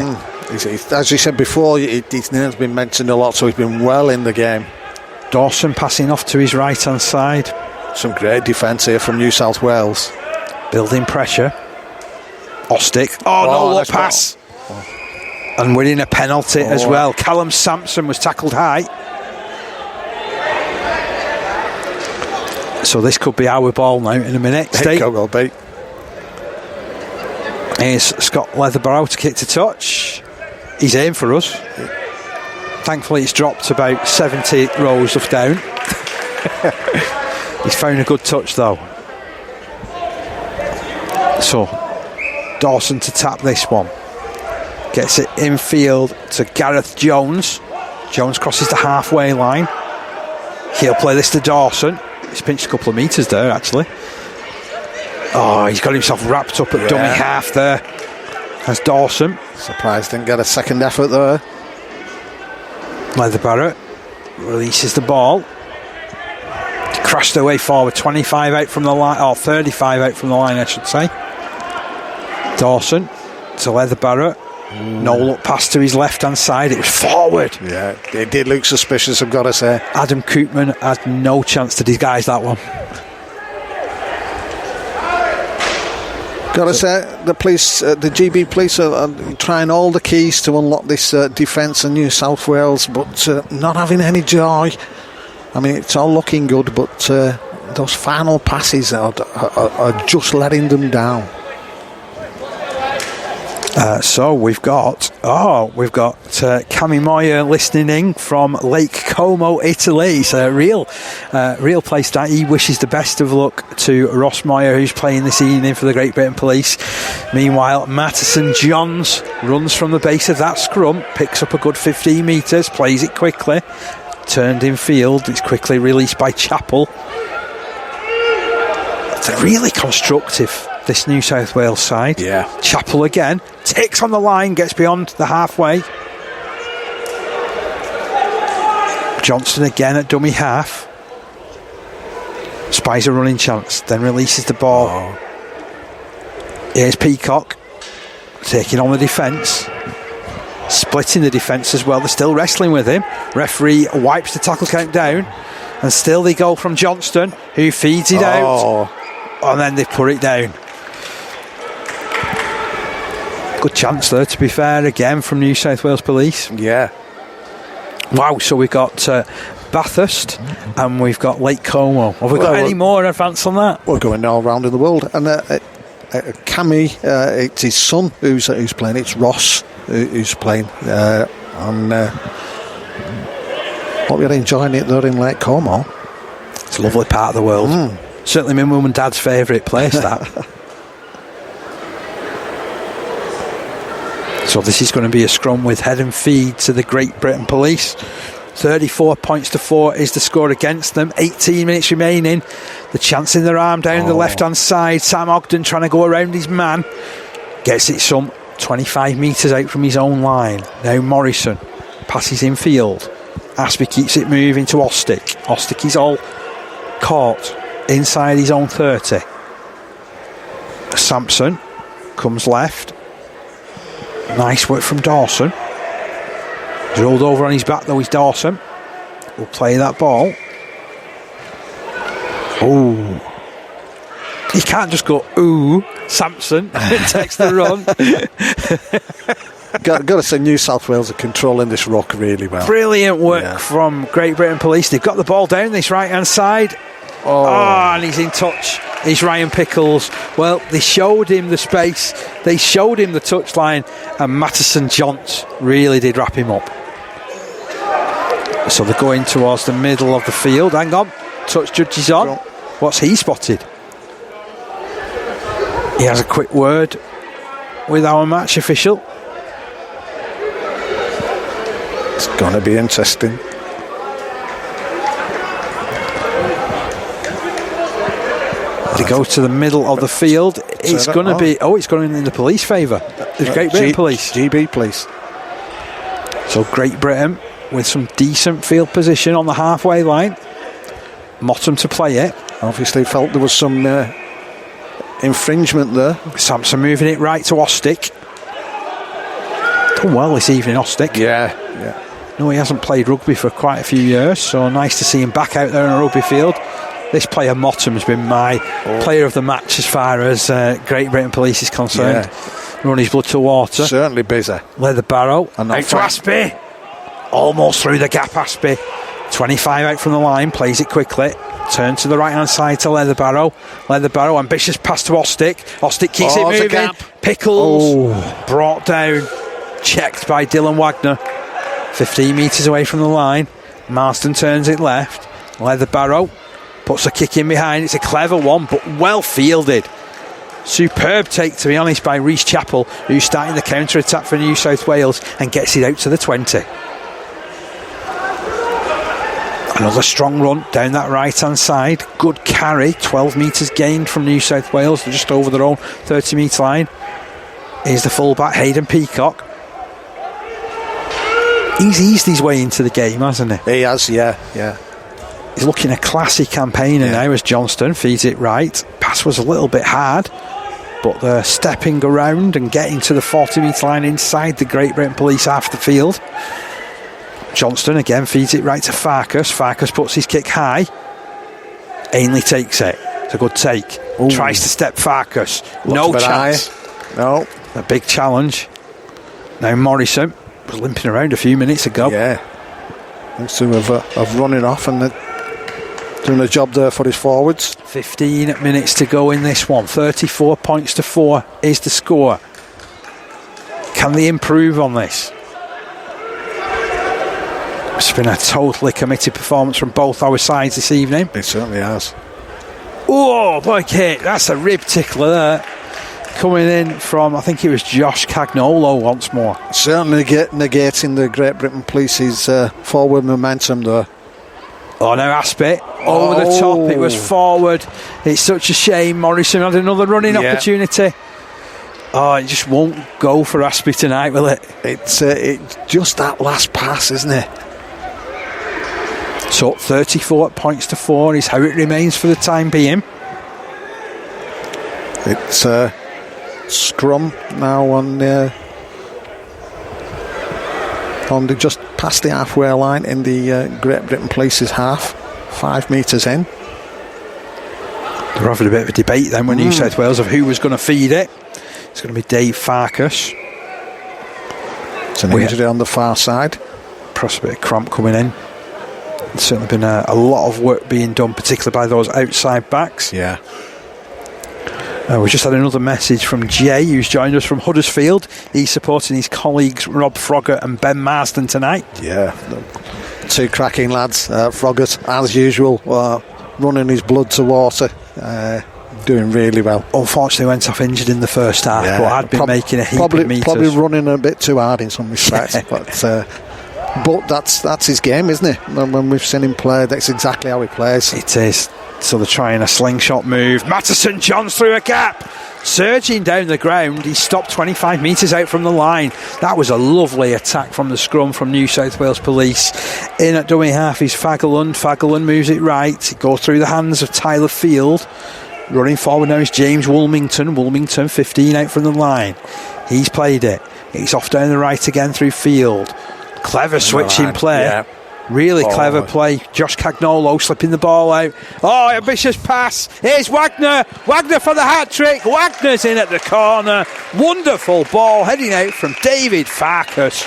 As you said before, his name's been mentioned a lot, so he's been well in the game. Dawson passing off to his right hand side. Some great defence here from New South Wales. Building pressure. Ostick. No look pass. And winning a penalty as well. Callum Sampson was tackled high. So this could be our ball now in a minute. It could well be. Here's Scott Leatherbarrow to kick to touch. He's in for us. Thankfully it's dropped about 70 rows of down. He's found a good touch though. So Dawson to tap this one. Gets it infield to Gareth Jones. Jones crosses the halfway line. He'll play this to Dawson. He's pinched a couple of metres there actually. Oh, he's got himself wrapped up at dummy half there. That's Dawson. Surprised didn't get a second effort there. Leatherbarrow releases the ball. Crashed away forward, 25 out from the line, or 35 out from the line, I should say. Dawson to Leatherbarrow. No look pass to his left hand side. It was forward. Yeah, it did look suspicious, I've got to say. Adam Koopman had no chance to disguise that one. Got to say, the police, the GB police are trying all the keys to unlock this defence in New South Wales, but not having any joy. I mean, it's all looking good, but those final passes are just letting them down. So we've got Cami Moyer listening in from Lake Como, Italy. It's a real place that he wishes the best of luck to Ross Moyer, who's playing this evening for the Great Britain Police. Meanwhile, Matteson Johns runs from the base of that scrum, picks up a good 15 metres, plays it quickly, turned in field. It's quickly released by Chappell. They're really constructive, this New South Wales side. Yeah. Chappell again, takes on the line, gets beyond the halfway. Johnson again at dummy half. Spies a running chance, then releases the ball. Here's Peacock, taking on the defence. Splitting the defence as well. They're still wrestling with him. Referee wipes the tackle count down. And still they go from Johnston, who feeds it out. And then they put it down. Good chance there, to be fair, again from New South Wales Police. Yeah. Wow, so we've got Bathurst and we've got Lake Como. Have we got any more advance on that? We're going all around in the world. And Cammy, it's his son who's playing. It's Ross who's playing. And what we're enjoying it there in Lake Como. It's a lovely part of the world. Certainly my mum and dad's favourite place, that. So this is going to be a scrum with head and feed to the Great Britain Police. 34 points to 4 is the score against them. 18 minutes remaining. The chance in their arm down the left-hand side. Sam Ogden trying to go around his man. Gets it some 25 metres out from his own line. Now Morrison passes infield. Aspie keeps it moving to Ostick. Ostick is all caught inside his own 30. Sampson comes left. Nice work from Dawson. He's rolled over on his back though, is Dawson. Will play that ball. Ooh. He can't just go, ooh, Sampson, and takes the run. Got to say, New South Wales are controlling this rock really well. Brilliant work from Great Britain Police. They've got the ball down this right-hand side. And he's in touch. He's Ryan Pickles. Well, they showed him the space. They showed him the touchline. And Mattison Johns really did wrap him up. So they're going towards the middle of the field. Hang on. Touch judge is on. What's he spotted? He has a quick word with our match official. It's going to be interesting. They go to the middle of the field. It's going to be... it's going in the police favour. The Great Britain Police. GB Police. So Great Britain with some decent field position on the halfway line. Mottom to play it. Obviously felt there was some infringement there. Sampson moving it right to Ostick. Done well this evening, Ostick. Yeah. No, he hasn't played rugby for quite a few years, so nice to see him back out there on a rugby field. This player Mottom has been my player of the match as far as Great Britain Police is concerned. Run his blood to water. Certainly busy. Leather Barrow. And out to Aspie. Almost through the gap, Aspie. 25 out from the line, plays it quickly. Turn to the right hand side to Leather Barrow. Leather Barrow, ambitious pass to Ostick. Ostick keeps it moving. Gap. Pickles brought down. Checked by Dylan Wagner. 15 metres away from the line. Marston turns it left. Leather Barrow puts a kick in behind. It's a clever one, but well fielded. Superb take, to be honest, by Rhys Chappell, who's starting the counter-attack for New South Wales and gets it out to the 20. Another strong run down that right-hand side. Good carry. 12 metres gained from New South Wales. They're just over their own 30-metre line. Here's the fullback, Hayden Peacock. He's eased his way into the game, hasn't he? He has, yeah. He's looking a classy campaigner now as Johnston feeds it right. Pass was a little bit hard, but they're stepping around and getting to the 40-metre line inside the Great Britain Police half the field. Johnston again feeds it right to Farkas. Farkas puts his kick high. Ainley takes it. It's a good take. Ooh. Tries to step Farkas. No chance. No. A big challenge. Now Morrison was limping around a few minutes ago. Yeah. Thanks to of running off and doing a job there for his forwards. 15 minutes to go in this one. 34 points to 4 is the score. Can they improve on this? It's been a totally committed performance from both our sides this evening. It certainly has. Oh, boy, Kate, that's a rib tickler there. Coming in from, I think it was Josh Cagnolo once more. Certainly negating the Great Britain Police's forward momentum there. Oh, now Aspie over the top. It was forward. It's such a shame. Morrison had another running opportunity. Oh, it just won't go for Aspie tonight, will it? It's just that last pass, isn't it? So 34 points to 4 is how it remains for the time being. It's scrum now on the just past the halfway line in the Great Britain Police's half, 5 metres in. They're having a bit of a debate then with New South Wales of who was going to feed it. It's going to be Dave Farkas. It's an injury on the far side. Perhaps a bit of cramp coming in. There's certainly been a lot of work being done, particularly by those outside backs. Yeah. We just had another message from Jay, who's joined us from Huddersfield. He's supporting his colleagues Rob Froggatt and Ben Marsden tonight. Yeah, 2 cracking lads. Froggatt, as usual, running his blood to water, doing really well. Unfortunately went off injured in the first half, but had been making a heap of meters. Probably running a bit too hard in some respects, but But that's his game, isn't it? When we've seen him play, that's exactly how he plays. It is. So they're trying a slingshot move. Matterson Johns through a gap. Surging down the ground. He stopped 25 metres out from the line. That was a lovely attack from the scrum from New South Wales Police. In at dummy half is Fagerlund. Fagerlund moves it right. It goes through the hands of Tyler Field. Running forward now is James Woolmington. Woolmington 15 out from the line. He's played it. It's off down the right again through Field. Clever switching play. Yeah. Really clever play. Josh Cagnolo slipping the ball out. Oh, ambitious pass. Here's Wagner. Wagner for the hat-trick. Wagner's in at the corner. Wonderful ball heading out from David Farkas.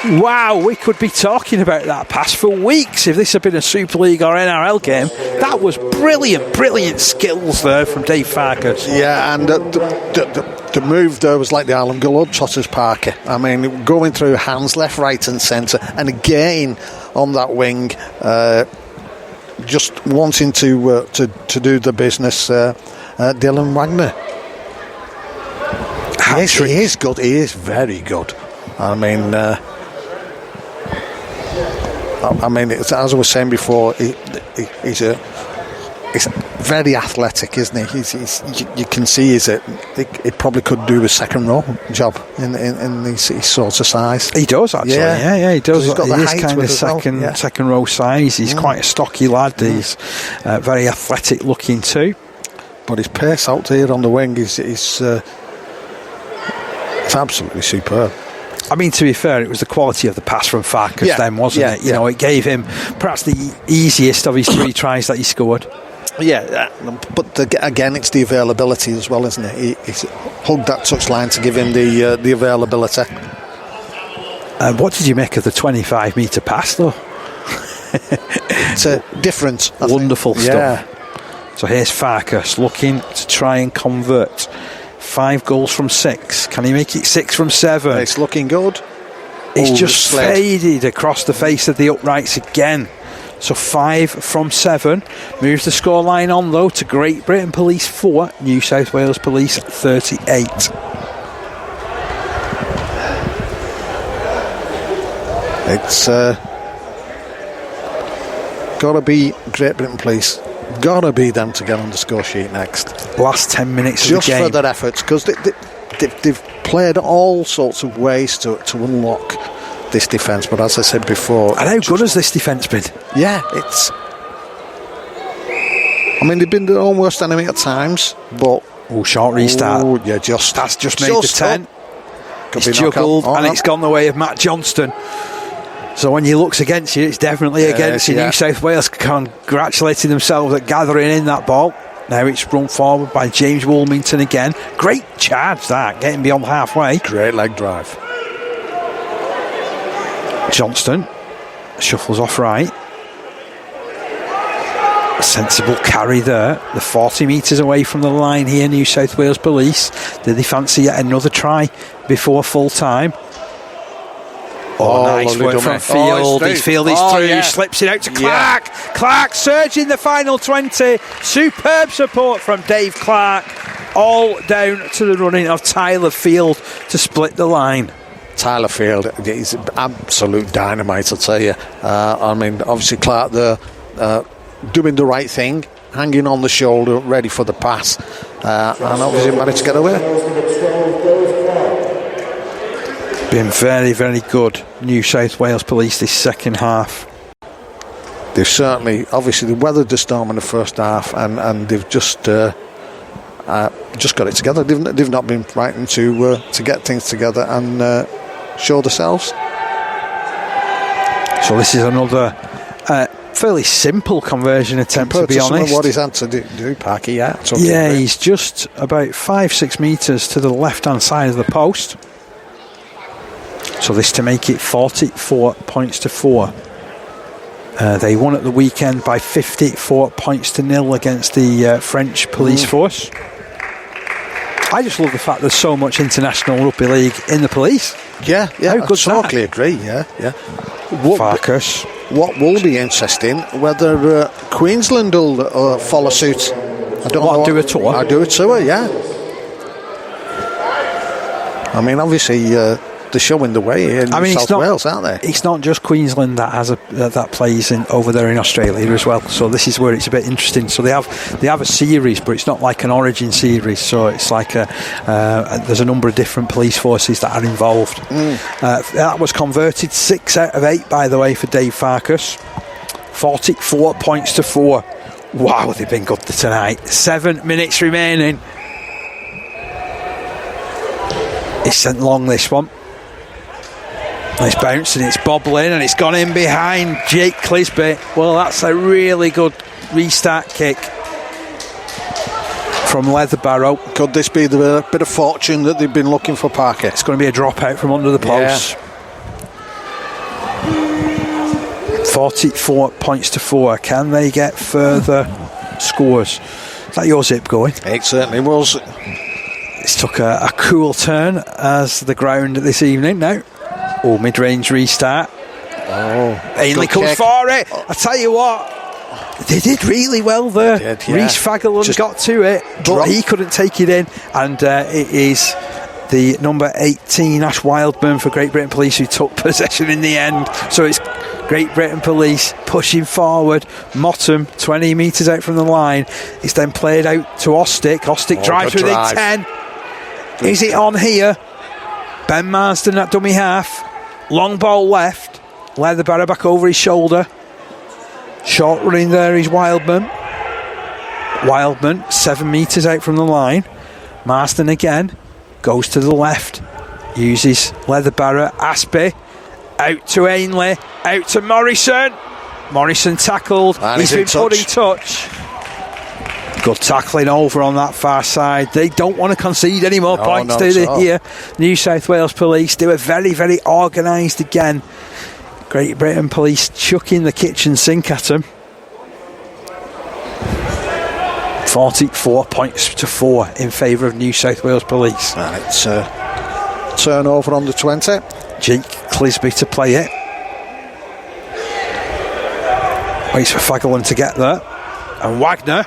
Wow, we could be talking about that pass for weeks if this had been a Super League or NRL game. That was brilliant skills there from Dave Farkas. Yeah, and the move there was like the Harlem Globetrotters, Parker. I mean, going through hands left, right and centre, and again on that wing, just wanting to do the business, Dylan Wagner. He is good. He is very good. I mean, as I was saying before, he's very athletic, isn't he? You can see he probably could do a second row job in his sort of size. He does actually. Yeah, he does. He's got he is kind of second row size. He's quite a stocky lad. He's very athletic looking too. But his pace out here on the wing is absolutely superb. I mean, to be fair, it was the quality of the pass from Farkas then, wasn't it? You know, it gave him perhaps the easiest of his 3 tries that he scored. Yeah, but again, it's the availability as well, isn't it? He's hugged that touchline to give him the availability. What did you make of the 25-metre pass, though? It's different. Wonderful stuff. So here's Farkas looking to try and convert. 5 goals from 6. Can he make it 6 from 7? It's looking good. He's just faded across the face of the uprights again. So 5 from 7. Moves the scoreline on, though, to Great Britain Police 4, New South Wales Police 38. It's got to be Great Britain Police. Got to be them to get on the score sheet next. Last 10 minutes just of the game. for their efforts, because they've played all sorts of ways to unlock this defence. But as I said before, and how good has this defence been? Yeah, it's. I mean, they've been their own worst enemy at times, but short restart. That's just made the 10. It's juggled and it's gone the way of Matt Johnston. So when he looks against you, it's definitely against you. New South Wales congratulating themselves at gathering in that ball. Now it's run forward by James Woolmington again. Great charge that, getting beyond halfway. Great leg drive. Johnston shuffles off right. A sensible carry there. The 40 metres away from the line here, New South Wales Police. Did they fancy yet another try before full time? Nice work from Field. Field is through, slips it out to Clark. Clark surging the final 20. Superb support from Dave Clark. All down to the running of Tyler Field to split the line. Tyler Field is absolute dynamite, I'll tell you. I mean, obviously Clark there doing the right thing, hanging on the shoulder, ready for the pass, and obviously managed to get away. Been very, very good, New South Wales Police, this second half. They've certainly, obviously, they weathered the storm in the first half, and they've just got it together. They've not been frightened to get things together and show themselves. So this is another fairly simple conversion attempt, to be honest. What he's had to do, Parky, he's just about 5-6 metres to the left-hand side of the post. So this to make it 44 points to 4. They won at the weekend by 54 points to 0 against the French police force. I just love the fact there's so much international rugby league in the police. Yeah, how good's I totally agree. Yeah. Farkas. What will be interesting, whether Queensland will follow suit. I don't know. Do a tour? I do a tour, yeah. I mean, obviously, they're showing the way in New South Wales, aren't they? It's not just Queensland that has that plays over there in Australia as well. So this is where it's a bit interesting. So they have a series, but it's not like an Origin series. So it's like there's a number of different police forces that are involved. That was converted 6 out of 8, by the way, for Dave Farkas. 44 points to 4. Wow, they've been good tonight. 7 minutes remaining. It's sent long, this one. It's bouncing, it's bobbling, and it's gone in behind Jake Clisby. Well, that's a really good restart kick from Leatherbarrow. Could this be the bit of fortune that they've been looking for, Parker? It's going to be a dropout from under the post. 44 points to 4. Can they get further scores? Is that your zip going? It certainly was. It's took a cool turn as the ground this evening now. Mid-range restart. Ainley comes for it. I tell you what, they did really well there. Rhys Fagerlund got to it, but he couldn't take it in, and it is the number 18 Ash Wildman for Great Britain Police who took possession in the end. So it's Great Britain Police pushing forward. Mottom 20 metres out from the line. It's then played out to Ostick. Ostick drives within 10. Is it on here? Ben Marsden at dummy half. Long ball left. Leatherbarrow back over his shoulder. Short running there is Wildman. Wildman 7 metres out from the line. Marsden again. Goes to the left. Uses Leatherbarrow. Aspey. Out to Ainley. Out to Morrison. Morrison tackled. He's been put in touch. Good tackling over on that far side. They don't want to concede any more points, do they? Here, New South Wales Police. They were very, very organised again. Great Britain Police chucking the kitchen sink at them. 44 points to 4 in favour of New South Wales Police. It's turnover on the 20. Jake Clisby to play it. Waits for Fagerlund to get there. And Wagner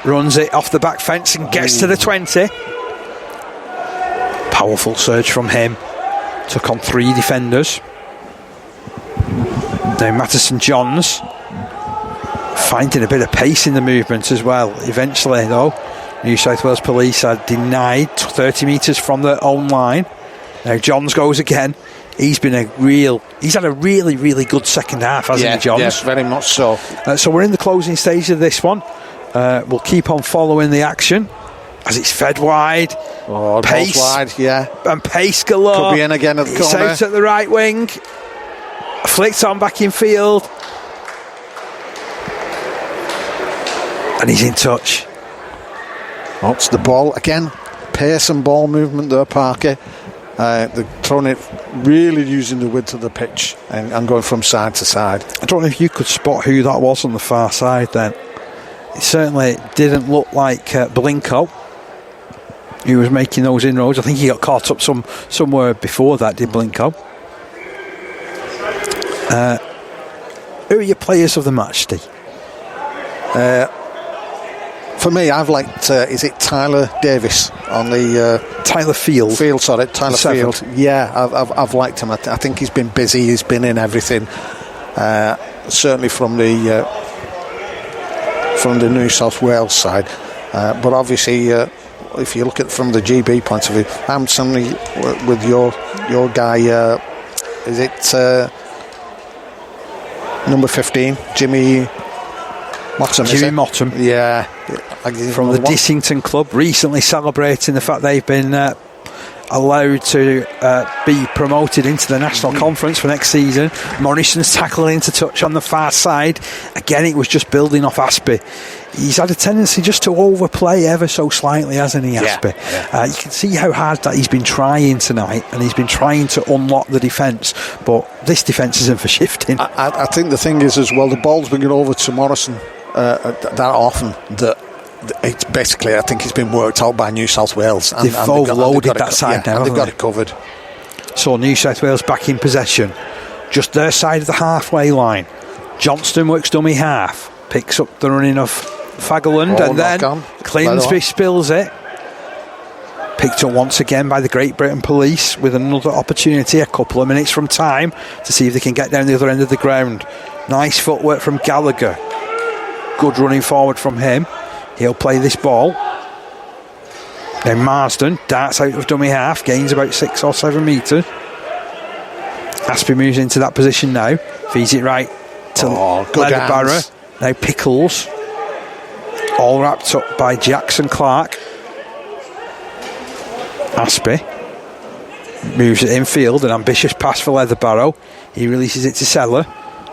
runs it off the back fence and gets to the 20. Powerful surge from him. Took on 3 defenders. Now Mattison Johns finding a bit of pace in the movement as well. Eventually, though, New South Wales Police are denied 30 metres from their own line. Now Johns goes again. He's had a really, really good second half, hasn't he, Johns? Yes, very much so. So we're in the closing stage of this one. We'll keep on following the action as it's fed wide. Pace wide, and pace galore. Could be in again at the corner. It's out at the right wing. Flicked on back in field, and he's in touch. It's the ball again. Pace and ball movement there, Parker. They're throwing it, really using the width of the pitch and going from side to side. I don't know if you could spot who that was on the far side then. It certainly didn't look like Blinko, who was making those inroads. I think he got caught up somewhere before that, did Blinko. Who are your players of the match, Steve? For me, I've liked, is it Tyler Davis on the... Tyler Field. Tyler Field. Yeah, I've liked him. I think he's been busy, he's been in everything. Certainly from the New South Wales side. But obviously, if you look at it from the GB point of view, I'm certainly with your guy, is it number 15, Jimmy Mottom? Jimmy Mottom. Yeah. From the Dissington Club, recently celebrating the fact they've been allowed to be promoted into the National Conference for next season. Morrison's tackling into touch on the far side. Again, it was just building off Aspey. He's had a tendency just to overplay ever so slightly, hasn't he, Aspey? Yeah. You can see how hard that he's been trying tonight, and he's been trying to unlock the defence, but this defence isn't for shifting. I think the thing is as well, the ball's been going over to Morrison that often that it's basically, I think it's been worked out by New South Wales. They've overloaded that side now. They've got it covered. So New South Wales back in possession. Just their side of the halfway line. Johnston works dummy half. Picks up the running of Fagerlund, and then Clinsby spills it. Picked up once again by the Great Britain Police with another opportunity, a couple of minutes from time, to see if they can get down the other end of the ground. Nice footwork from Gallagher. Good running forward from him. He'll play this ball. Then Marsden darts out of dummy half, gains about 6 or 7 metres. Aspie moves into that position now. Feeds it right to Leatherbarrow. Now Pickles. All wrapped up by Jackson Clark. Aspie moves it infield. An ambitious pass for Leatherbarrow. He releases it to Seller.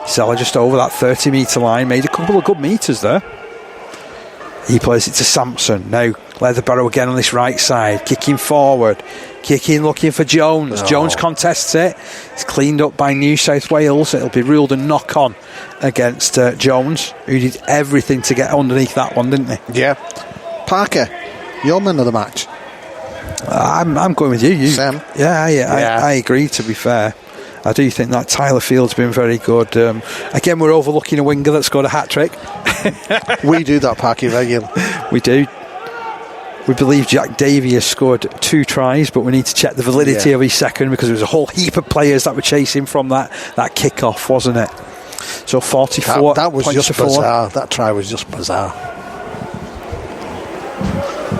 Seller just over that 30 metre line. Made a couple of good metres there. He plays it to Sampson. Now Leatherbarrow again on this right side. Kicking forward. Kicking, looking for Jones. Jones contests it. It's cleaned up by New South Wales. It'll be ruled a knock-on against Jones, who did everything to get underneath that one, didn't he? Yeah. Parker, your man of the match. I'm going with you. Sam? Yeah, I agree, to be fair. I do think that Tyler Field's been very good. Again, we're overlooking a winger that scored a hat-trick. We do that, Parky, regularly. We do. We believe Jack Davey has scored 2 tries, but we need to check the validity of his second, because there was a whole heap of players that were chasing from that kick-off, wasn't it? So 44 that was points just to 4. bizarre. That try was just bizarre.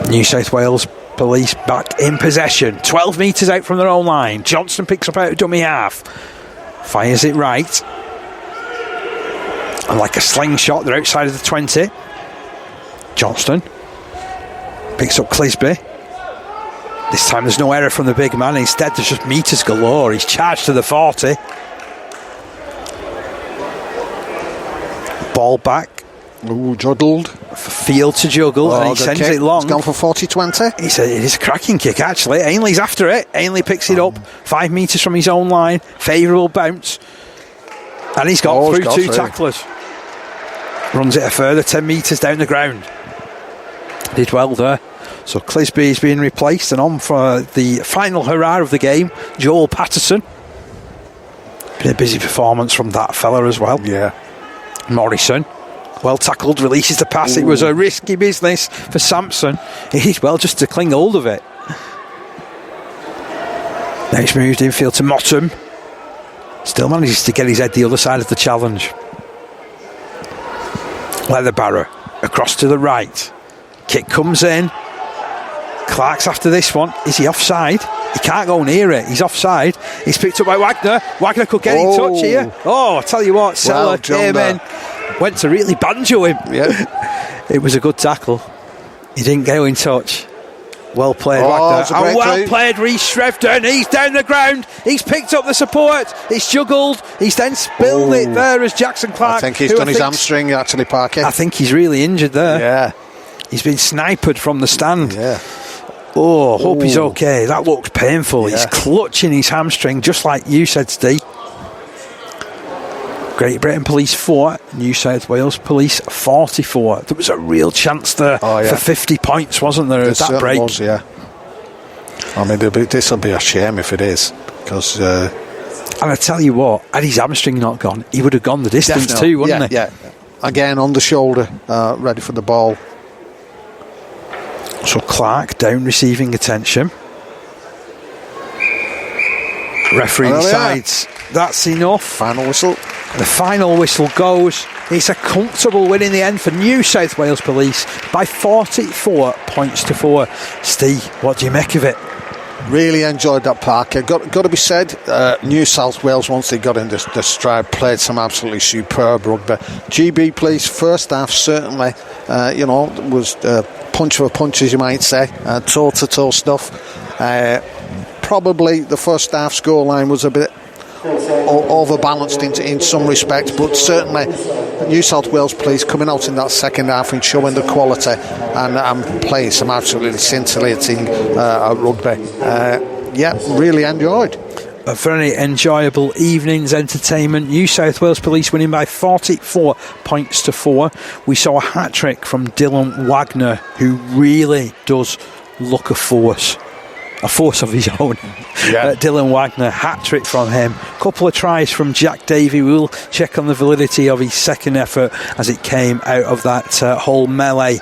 New South Wales Police back in possession. 12 metres out from their own line. Johnston picks up out of dummy half. Fires it right. And like a slingshot, they're outside of the 20. Johnston picks up Clisby. This time there's no error from the big man. Instead, there's just metres galore. He's charged to the 40. Ball back. Ooh, juggled. Field to juggle, and he sends it long. It's gone for 40-20. It is a cracking kick, actually. Ainley's after it. Ainley picks it up 5 metres from his own line. Favourable bounce. And he's got through 2 tacklers. Runs it a further 10 metres down the ground. Did well there. So Clisby is being replaced, and on for the final hurrah of the game, Joel Patterson. Been a busy performance from that fella as well. Yeah. Morrison, well tackled, releases the pass. It was a risky business for Sampson. He did well just to cling hold of it. Now it's moved infield to Mottom. Still manages to get his head the other side of the challenge. Leatherbarrow across to the right. Kick comes in. Clark's after this one. Is he offside? He can't go near it. He's offside. He's picked up by Wagner. Wagner could get in touch here. Oh, I tell you what, Seller came in. Went to really banjo him. Yeah. It was a good tackle. He didn't go in touch. Well played, Wagner. And well played, Reece Shrevden. He's down the ground. He's picked up the support. He's juggled. He's then spilled it there as Jackson Clark. I think he's done his hamstring, actually, Parker. I think he's really injured there. Yeah. He's been sniped from the stand. Yeah. Oh, hope he's okay. That looks painful. Yeah. He's clutching his hamstring, just like you said, Steve. Great Britain Police 4, New South Wales Police 44. There was a real chance there for 50 points, wasn't there, at that break? Was, yeah. I mean, this will be a shame if it is, because... and I tell you what, had his hamstring not gone, he would have gone the distance too, wouldn't he? Yeah. Again, on the shoulder, ready for the ball. So Clark down receiving attention. Referee decides that's enough. Final whistle. The final whistle goes. It's a comfortable win in the end for New South Wales Police by 44 points to 4. Steve, what do you make of it? Really enjoyed that, Parker. Got to be said, New South Wales, once they got in the stride, played some absolutely superb rugby. GB Police, first half, certainly, was punch for punch, as you might say, toe-to-toe stuff. Probably the first half scoreline was a bit overbalanced in some respects, but certainly New South Wales Police coming out in that second half and showing the quality and playing some absolutely scintillating rugby. Really enjoyed. A very enjoyable evening's entertainment. New South Wales Police winning by 44 points to 4. We saw a hat-trick from Dylan Wagner, who really does look a force. a force of his own. Dylan Wagner, hat-trick from him. Couple of tries from Jack Davey. We'll check on the validity of his second effort as it came out of that whole melee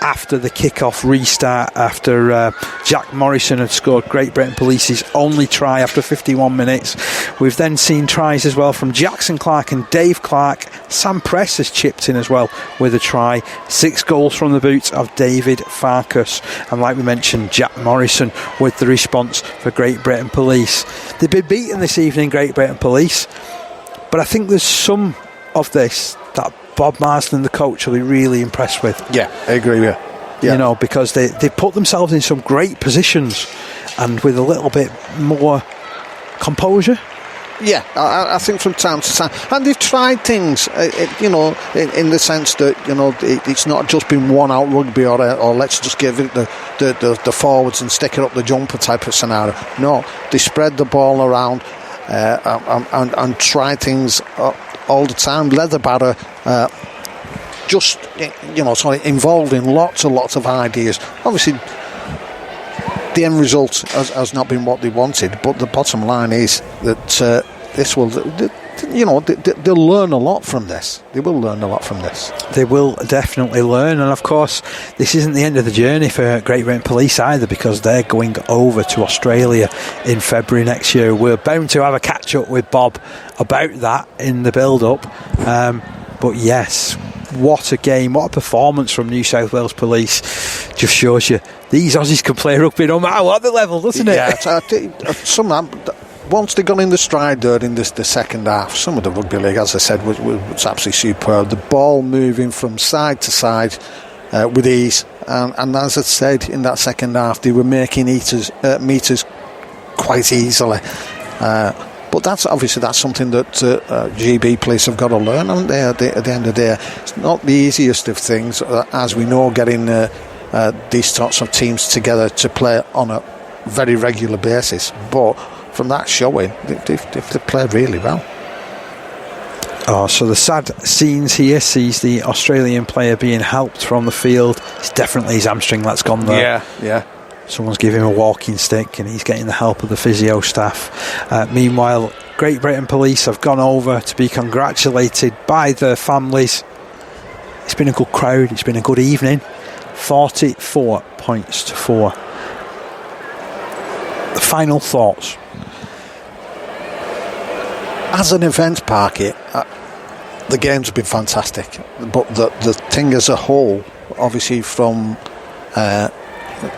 after the kick-off restart, after Jack Morrison had scored Great Britain Police's only try after 51 minutes. We've then seen tries as well from Jackson Clark and Dave Clark. Sam Press has chipped in as well with a try. 6 goals from the boots of David Farkas. And like we mentioned, Jack Morrison with the response for Great Britain Police. They've been beaten this evening, Great Britain Police, but I think there's some of this that Bob Marsden, the coach, will be really impressed with. Yeah, I agree with you. You know, because they put themselves in some great positions and with a little bit more composure. Yeah, I think from time to time, and they've tried things, you know, in the sense that, you know, it's not just been one out rugby or let's just give it the forwards and stick it up the jumper type of scenario. No, they spread the ball around and try things all the time. Leather batter, just, you know, sort of involved in lots of ideas. Obviously, the end result has not been what they wanted, but the bottom line is that this will, you know, they'll learn a lot from this. They will learn a lot from this. They will definitely learn, and of course, this isn't the end of the journey for Great Britain Police either, because they're going over to Australia in February next year. We're bound to have a catch up with Bob about that in the build-up. But yes, what a game, what a performance from New South Wales Police. Just shows you these Aussies can play rugby no matter what the level, doesn't it? Yeah, once they got in the stride there in the second half, some of the rugby league, as I said, was absolutely superb. The ball moving from side to side with ease, and as I said, in that second half, they were making meters quite easily. But that's something that GB Police have got to learn, haven't they? At the end of the day, it's not the easiest of things, as we know, getting these sorts of teams together to play on a very regular basis. But from that showing, they've played really well. Oh, so the sad scenes here sees the Australian player being helped from the field. It's definitely his hamstring that's gone there. Yeah. Someone's giving him a walking stick and he's getting the help of the physio staff. Meanwhile, Great Britain Police have gone over to be congratulated by their families. It's been a good crowd, it's been a good evening. 44 points to 4. The final thoughts. As an event parky, the game's been fantastic, but the thing as a whole, obviously from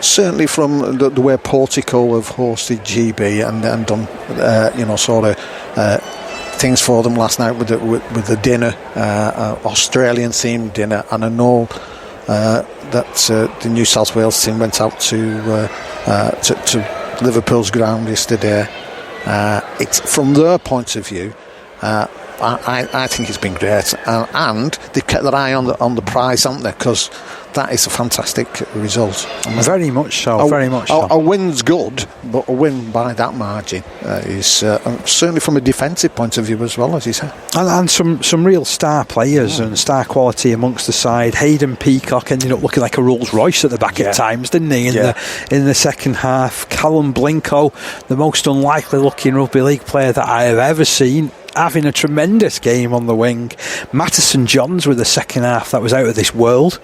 certainly from the way Portico have hosted GB and done you know, sort of things for them last night with the dinner, Australian themed dinner, and I know that the New South Wales team went out to Liverpool's ground yesterday. It's from their point of view, I think it's been great, and they've kept their eye on the prize, haven't they? Because that is a fantastic result. Very much so. A win's good, but a win by that margin is certainly from a defensive point of view as well, as you say. And some real star players and star quality amongst the side. Hayden Peacock ended up looking like a Rolls Royce at the back at times, didn't he? In the second half, Callum Blinko, the most unlikely looking rugby league player that I have ever seen, having a tremendous game on the wing. Mattison Johns with the second half that was out of this world.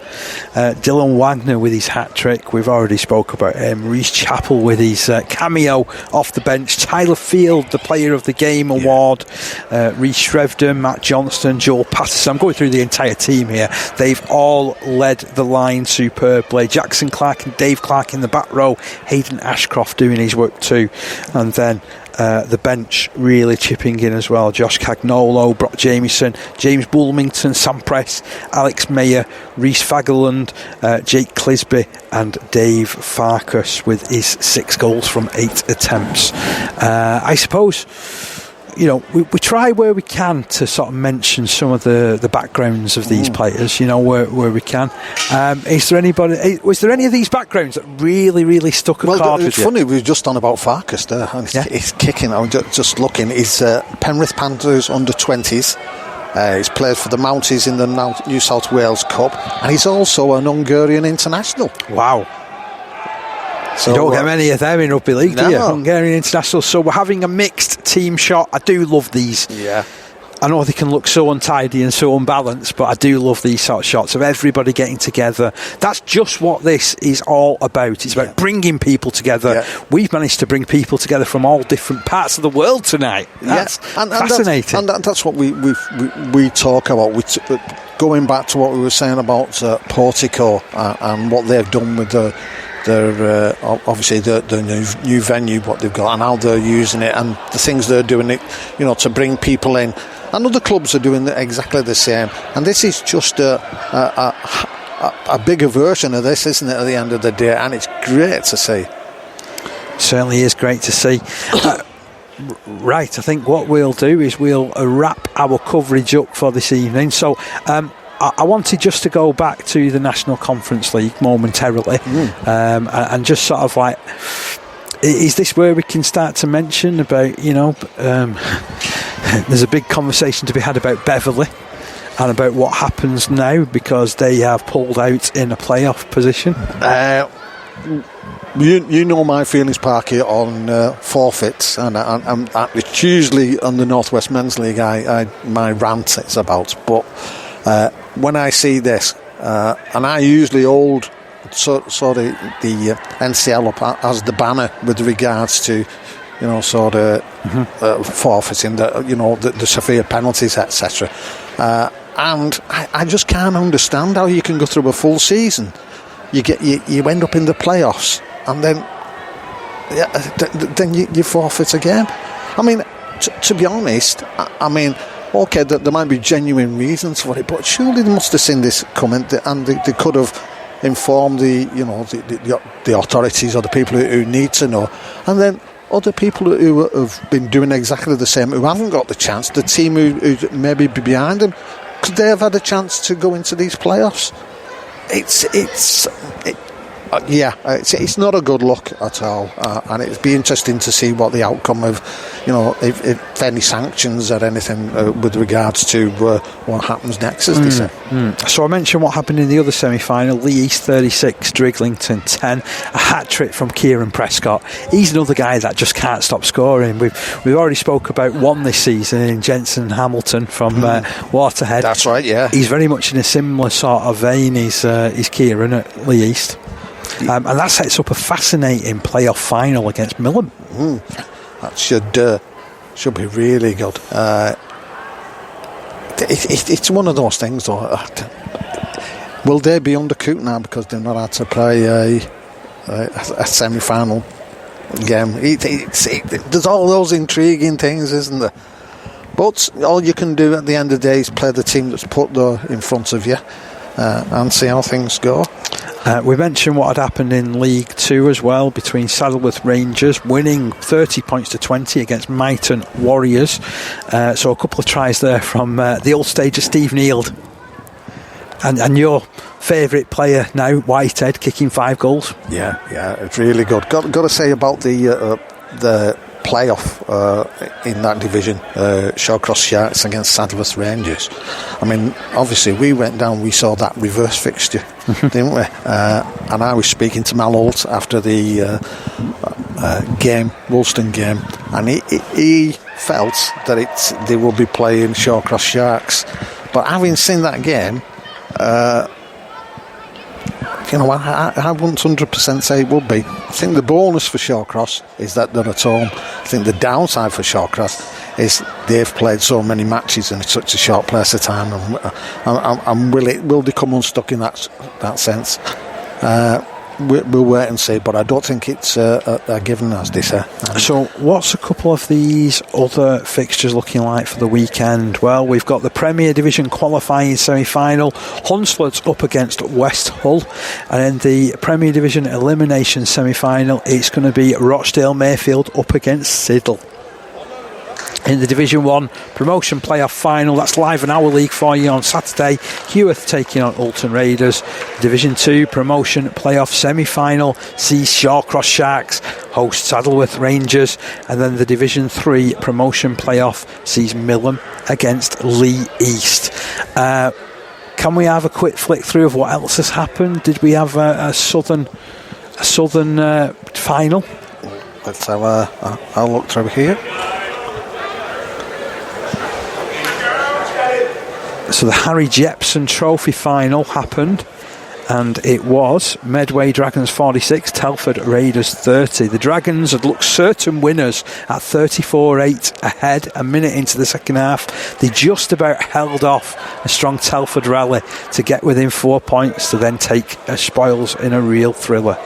Dylan Wagner with his hat-trick, we've already spoke about him. Reece Chappell with his cameo off the bench. Tyler Field, the Player of the Game award. Reece Shrevden, Matt Johnston, Joel Patterson. I'm going through the entire team here. They've all led the line superbly. Jackson Clark and Dave Clark in the back row. Hayden Ashcroft doing his work too. And then the bench really chipping in as well. Josh Cagnolo, Brock Jamieson, James Boolmington, Sam Press, Alex Mayer, Reece Fagerland, Jake Clisby and Dave Farkas with his 6 goals from 8 attempts. I suppose, you know, we try where we can to sort of mention some of the backgrounds of these players, you know, where we can. Was there any of these backgrounds that really stuck a card with you? It's funny, we were just on about Farkas there, and he's kicking. I'm just looking. He's Penrith Panthers under-20s. He's played for the Mounties in the New South Wales Cup, and he's also an Hungarian international. Wow. So you don't get many of them in rugby league, do you? No. Hungarian internationals. So we're having a mixed team shot. I do love these. Yeah. I know they can look so untidy and so unbalanced, but I do love these sort of shots of everybody getting together. That's just what this is all about. It's about bringing people together. Yeah. We've managed to bring people together from all different parts of the world tonight. That's fascinating. And that's what we talk about. Going back to what we were saying about Portico and what they've done with their obviously the new venue, what they've got, and how they're using it, and the things they're doing it, to bring people in. And other clubs are doing exactly the same. And this is just a bigger version of this, isn't it, at the end of the day? And it's great to see. Certainly is great to see. Right, I think what we'll do is we'll wrap our coverage up for this evening. So I wanted just to go back to the National Conference League momentarily and just sort of like, is this where we can start to mention about, there's a big conversation to be had about Beverley and about what happens now because they have pulled out in a playoff position. You know my feelings, Parky, on forfeits, and it's usually on the North West Men's League my rant is about. But when I see this, and I usually hold sort of the NCL up as the banner with regards to forfeiting the severe penalties, etc. And I just can't understand how you can go through a full season. You end up in the playoffs, and then you forfeit again. I mean, to be honest, okay, there might be genuine reasons for it, but surely they must have seen this coming, and they could have informed the authorities or the people who need to know, and then other people who have been doing exactly the same, who haven't got the chance, the team who maybe be behind them, could they have had a chance to go into these playoffs? It's not a good look at all, and it'd be interesting to see what the outcome of, if any sanctions or anything with regards to what happens next, as they say. So I mentioned what happened in the other semi-final. Lee East 36, Driglington 10, a hat-trick from Kieran Prescott. He's another guy that just can't stop scoring. We've already spoke about one this season in Jensen Hamilton from Waterhead. That's right, yeah. He's very much in a similar sort of vein. He's Kieran at Lee East. And that sets up a fascinating playoff final against Millom. That should be really good. It's one of those things, though. Will they be undercooked now because they've not had to play a semi-final game? There's all those intriguing things, isn't there? But all you can do at the end of the day is play the team that's put there in front of you and see how things go. We mentioned what had happened in League 2 as well, between Saddleworth Rangers winning 30 points to 20 against Myton Warriors. So a couple of tries there from the old stager Steve Neild. And your favourite player now, Whitehead, kicking 5 goals. Yeah, it's really good. Got to say about the playoff in that division, Shawcross Sharks against Saddleworth Rangers. I mean, obviously we went down, we saw that reverse fixture, didn't we? And I was speaking to Mal Holt after the Woolston game, and he felt that they will be playing Shawcross Sharks. But having seen that game, I wouldn't 100% say it would be. I think the bonus for Shawcross is that they're at home. I think the downside for Shawcross is they've played so many matches in such a short place of time, and will they come unstuck in that sense? We'll wait and see, but I don't think it's a given, as they say. So what's a couple of these other fixtures looking like for the weekend? Well, we've got the Premier Division qualifying semi-final, Hunsford's up against West Hull, and in the Premier Division elimination semi-final it's going to be Rochdale Mayfield up against Siddle. In the Division 1 promotion playoff final, that's live in our league for you on Saturday. Heworth taking on Alton Raiders. Division 2 promotion playoff semi-final sees Shawcross Sharks host Saddleworth Rangers, and then the Division 3 promotion playoff sees Millom against Lee East. Can we have a quick flick through of what else has happened? Did we have a Southern Southern final. Let's have I'll look through here. So the Harry Jepson Trophy final happened, and it was Medway Dragons 46, Telford Raiders 30. The Dragons had looked certain winners at 34-8 ahead a minute into the second half. They just about held off a strong Telford rally to get within 4 points to then take spoils in a real thriller.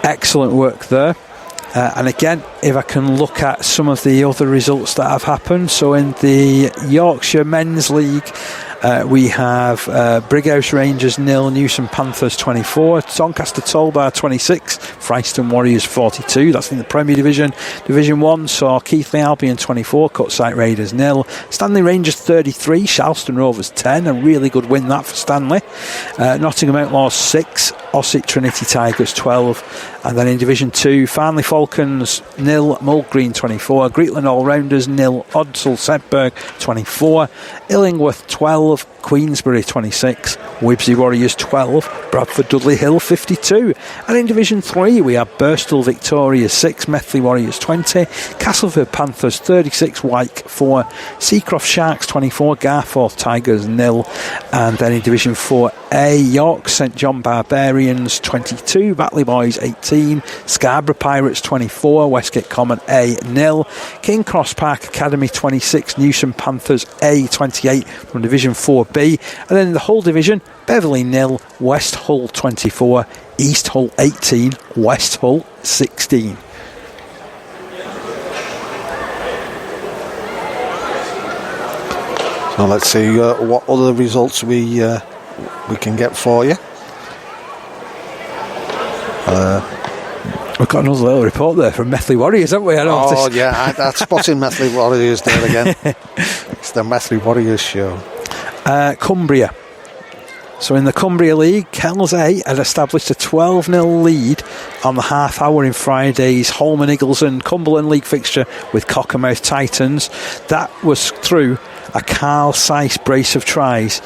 Excellent work there. And again, if I can look at some of the other results that have happened. So in the Yorkshire Men's League, we have Brighouse Rangers 0, Newson Panthers 24, Doncaster Tollbar 26, Fryston Warriors 42. That's in the Premier Division. Division 1 saw Keighley Albion 24, Cutside Raiders 0, Stanley Rangers 33, Charleston Rovers 10. A really good win that for Stanley. Nottingham Outlaws 6, Ossett Trinity Tigers 12. And then in Division 2, Farnley Falcons 0, Mull Green 24, Greetland All-Rounders 0, Odsall Sedberg 24, Illingworth 12, Queensbury 26, Wibsey Warriors 12, Bradford Dudley Hill 52. And in Division 3 we have Birstall Victoria 6, Methley Warriors 20, Castleford Panthers 36, Wyke 4, Seacroft Sharks 24, Garforth Tigers 0. And then in Division 4A, York St John Barbarians 22, Batley Boys 18, Scarborough Pirates 24, Westgate Common A 0, King Cross Park Academy 26, Newson Panthers A 28 from Division 4B. And then in the Hull Division, Beverley 0, West Hull 24, East Hull 18, West Hull 16. So let's see what other results we can get for you. We've got another little report there from Methley Warriors, haven't we? That's spotting Methley Warriors there again. It's the Methley Warriors show. Cumbria. So in the Cumbria League, Kells A had established a 12-0 lead on the half hour in Friday's Holman Eagles and Cumberland League fixture with Cockermouth Titans. That was through a Carl Seiss brace of tries.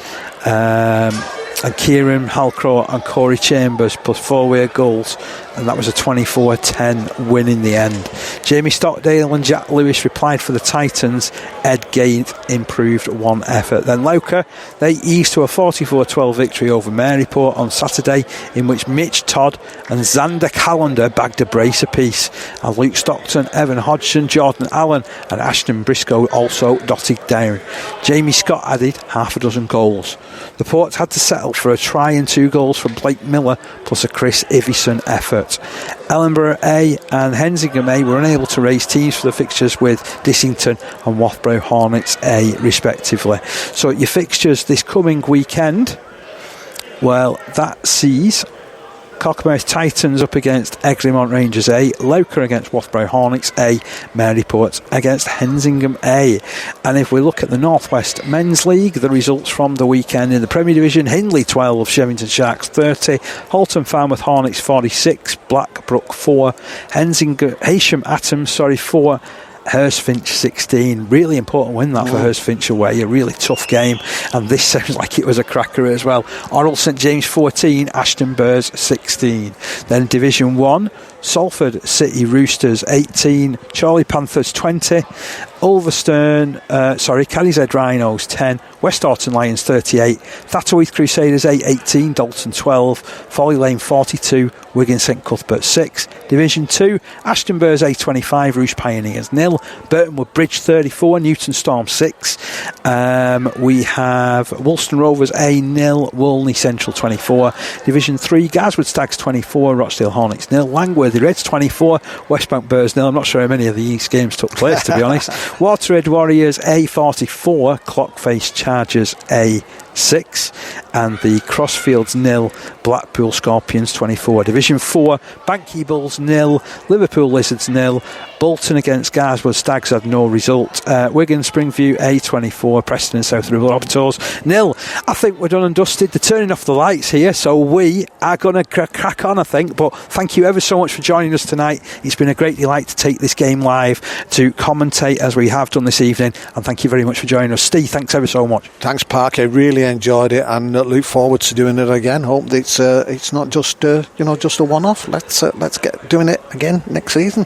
And Kieran Halcrow and Corey Chambers plus 4-way goals, and that was a 24-10 win in the end. Jamie Stockdale and Jack Lewis replied for the Titans. Ed Gate improved one effort. Then Lauca, they eased to a 44-12 victory over Maryport on Saturday, in which Mitch Todd and Xander Callender bagged a brace apiece, and Luke Stockton, Evan Hodgson, Jordan Allen and Ashton Briscoe also dotted down. Jamie Scott added half a dozen goals. The Ports had to settle for a try and 2 goals from Blake Miller plus a Chris Ivison effort. Ellenborough A and Hensingham A were unable to raise teams for the fixtures with Dissington and Wathborough Hornets A respectively. So your fixtures this coming weekend, well, that sees Cockermouth Titans up against Egremont Rangers A, Lauca against Wathborough Hornets A, Maryport against Hensingham A. And if we look at the North West Men's League, the results from the weekend in the Premier Division: Hindley 12, Shevington Sharks 30, Halton Falmouth Hornets 46, Blackbrook 4, Heysham Atoms 4, Hurstfinch 16. Really important win that for Hurstfinch away. A really tough game, and this sounds like it was a cracker as well. Orrell St James 14, Ashton Burrs 16. Then Division 1, Salford City Roosters 18, Charlie Panthers 20, Cadishead Rhinos 10, West Horton Lions 38, Thatterweath Crusaders A 18, Dalton 12, Folly Lane 42, Wigan St Cuthbert 6. Division 2, Ashton Burrs A 25, Roost Pioneers 0, Burtonwood Bridge 34, Newton Storm 6. We have Woolston Rovers A 0, Wolney Central 24. Division 3, Garswood Stags 24, Rochdale Hornets 0, Langworthy Reds 24, Westbank Burrs 0. I'm not sure how many of these games took place, to be honest. Waterhead Warriors A 44, Clockface Chargers A 6, and the Crossfields 0, Blackpool Scorpions 24. Division 4, Banky Bulls 0, Liverpool Lizards 0, Bolton against Garswood Stags had no result. Wigan Springview A 24, Preston and South River Orbitors 0. I think we're done and dusted. They're turning off the lights here, so we are going to crack on, I think. But thank you ever so much for joining us tonight. It's been a great delight to take this game live, to commentate as we have done this evening, and thank you very much for joining us. Steve, thanks ever so much. Thanks, Parker. Really really enjoyed it and look forward to doing it again. Hope that it's not just just a one-off. Let's get doing it again next season.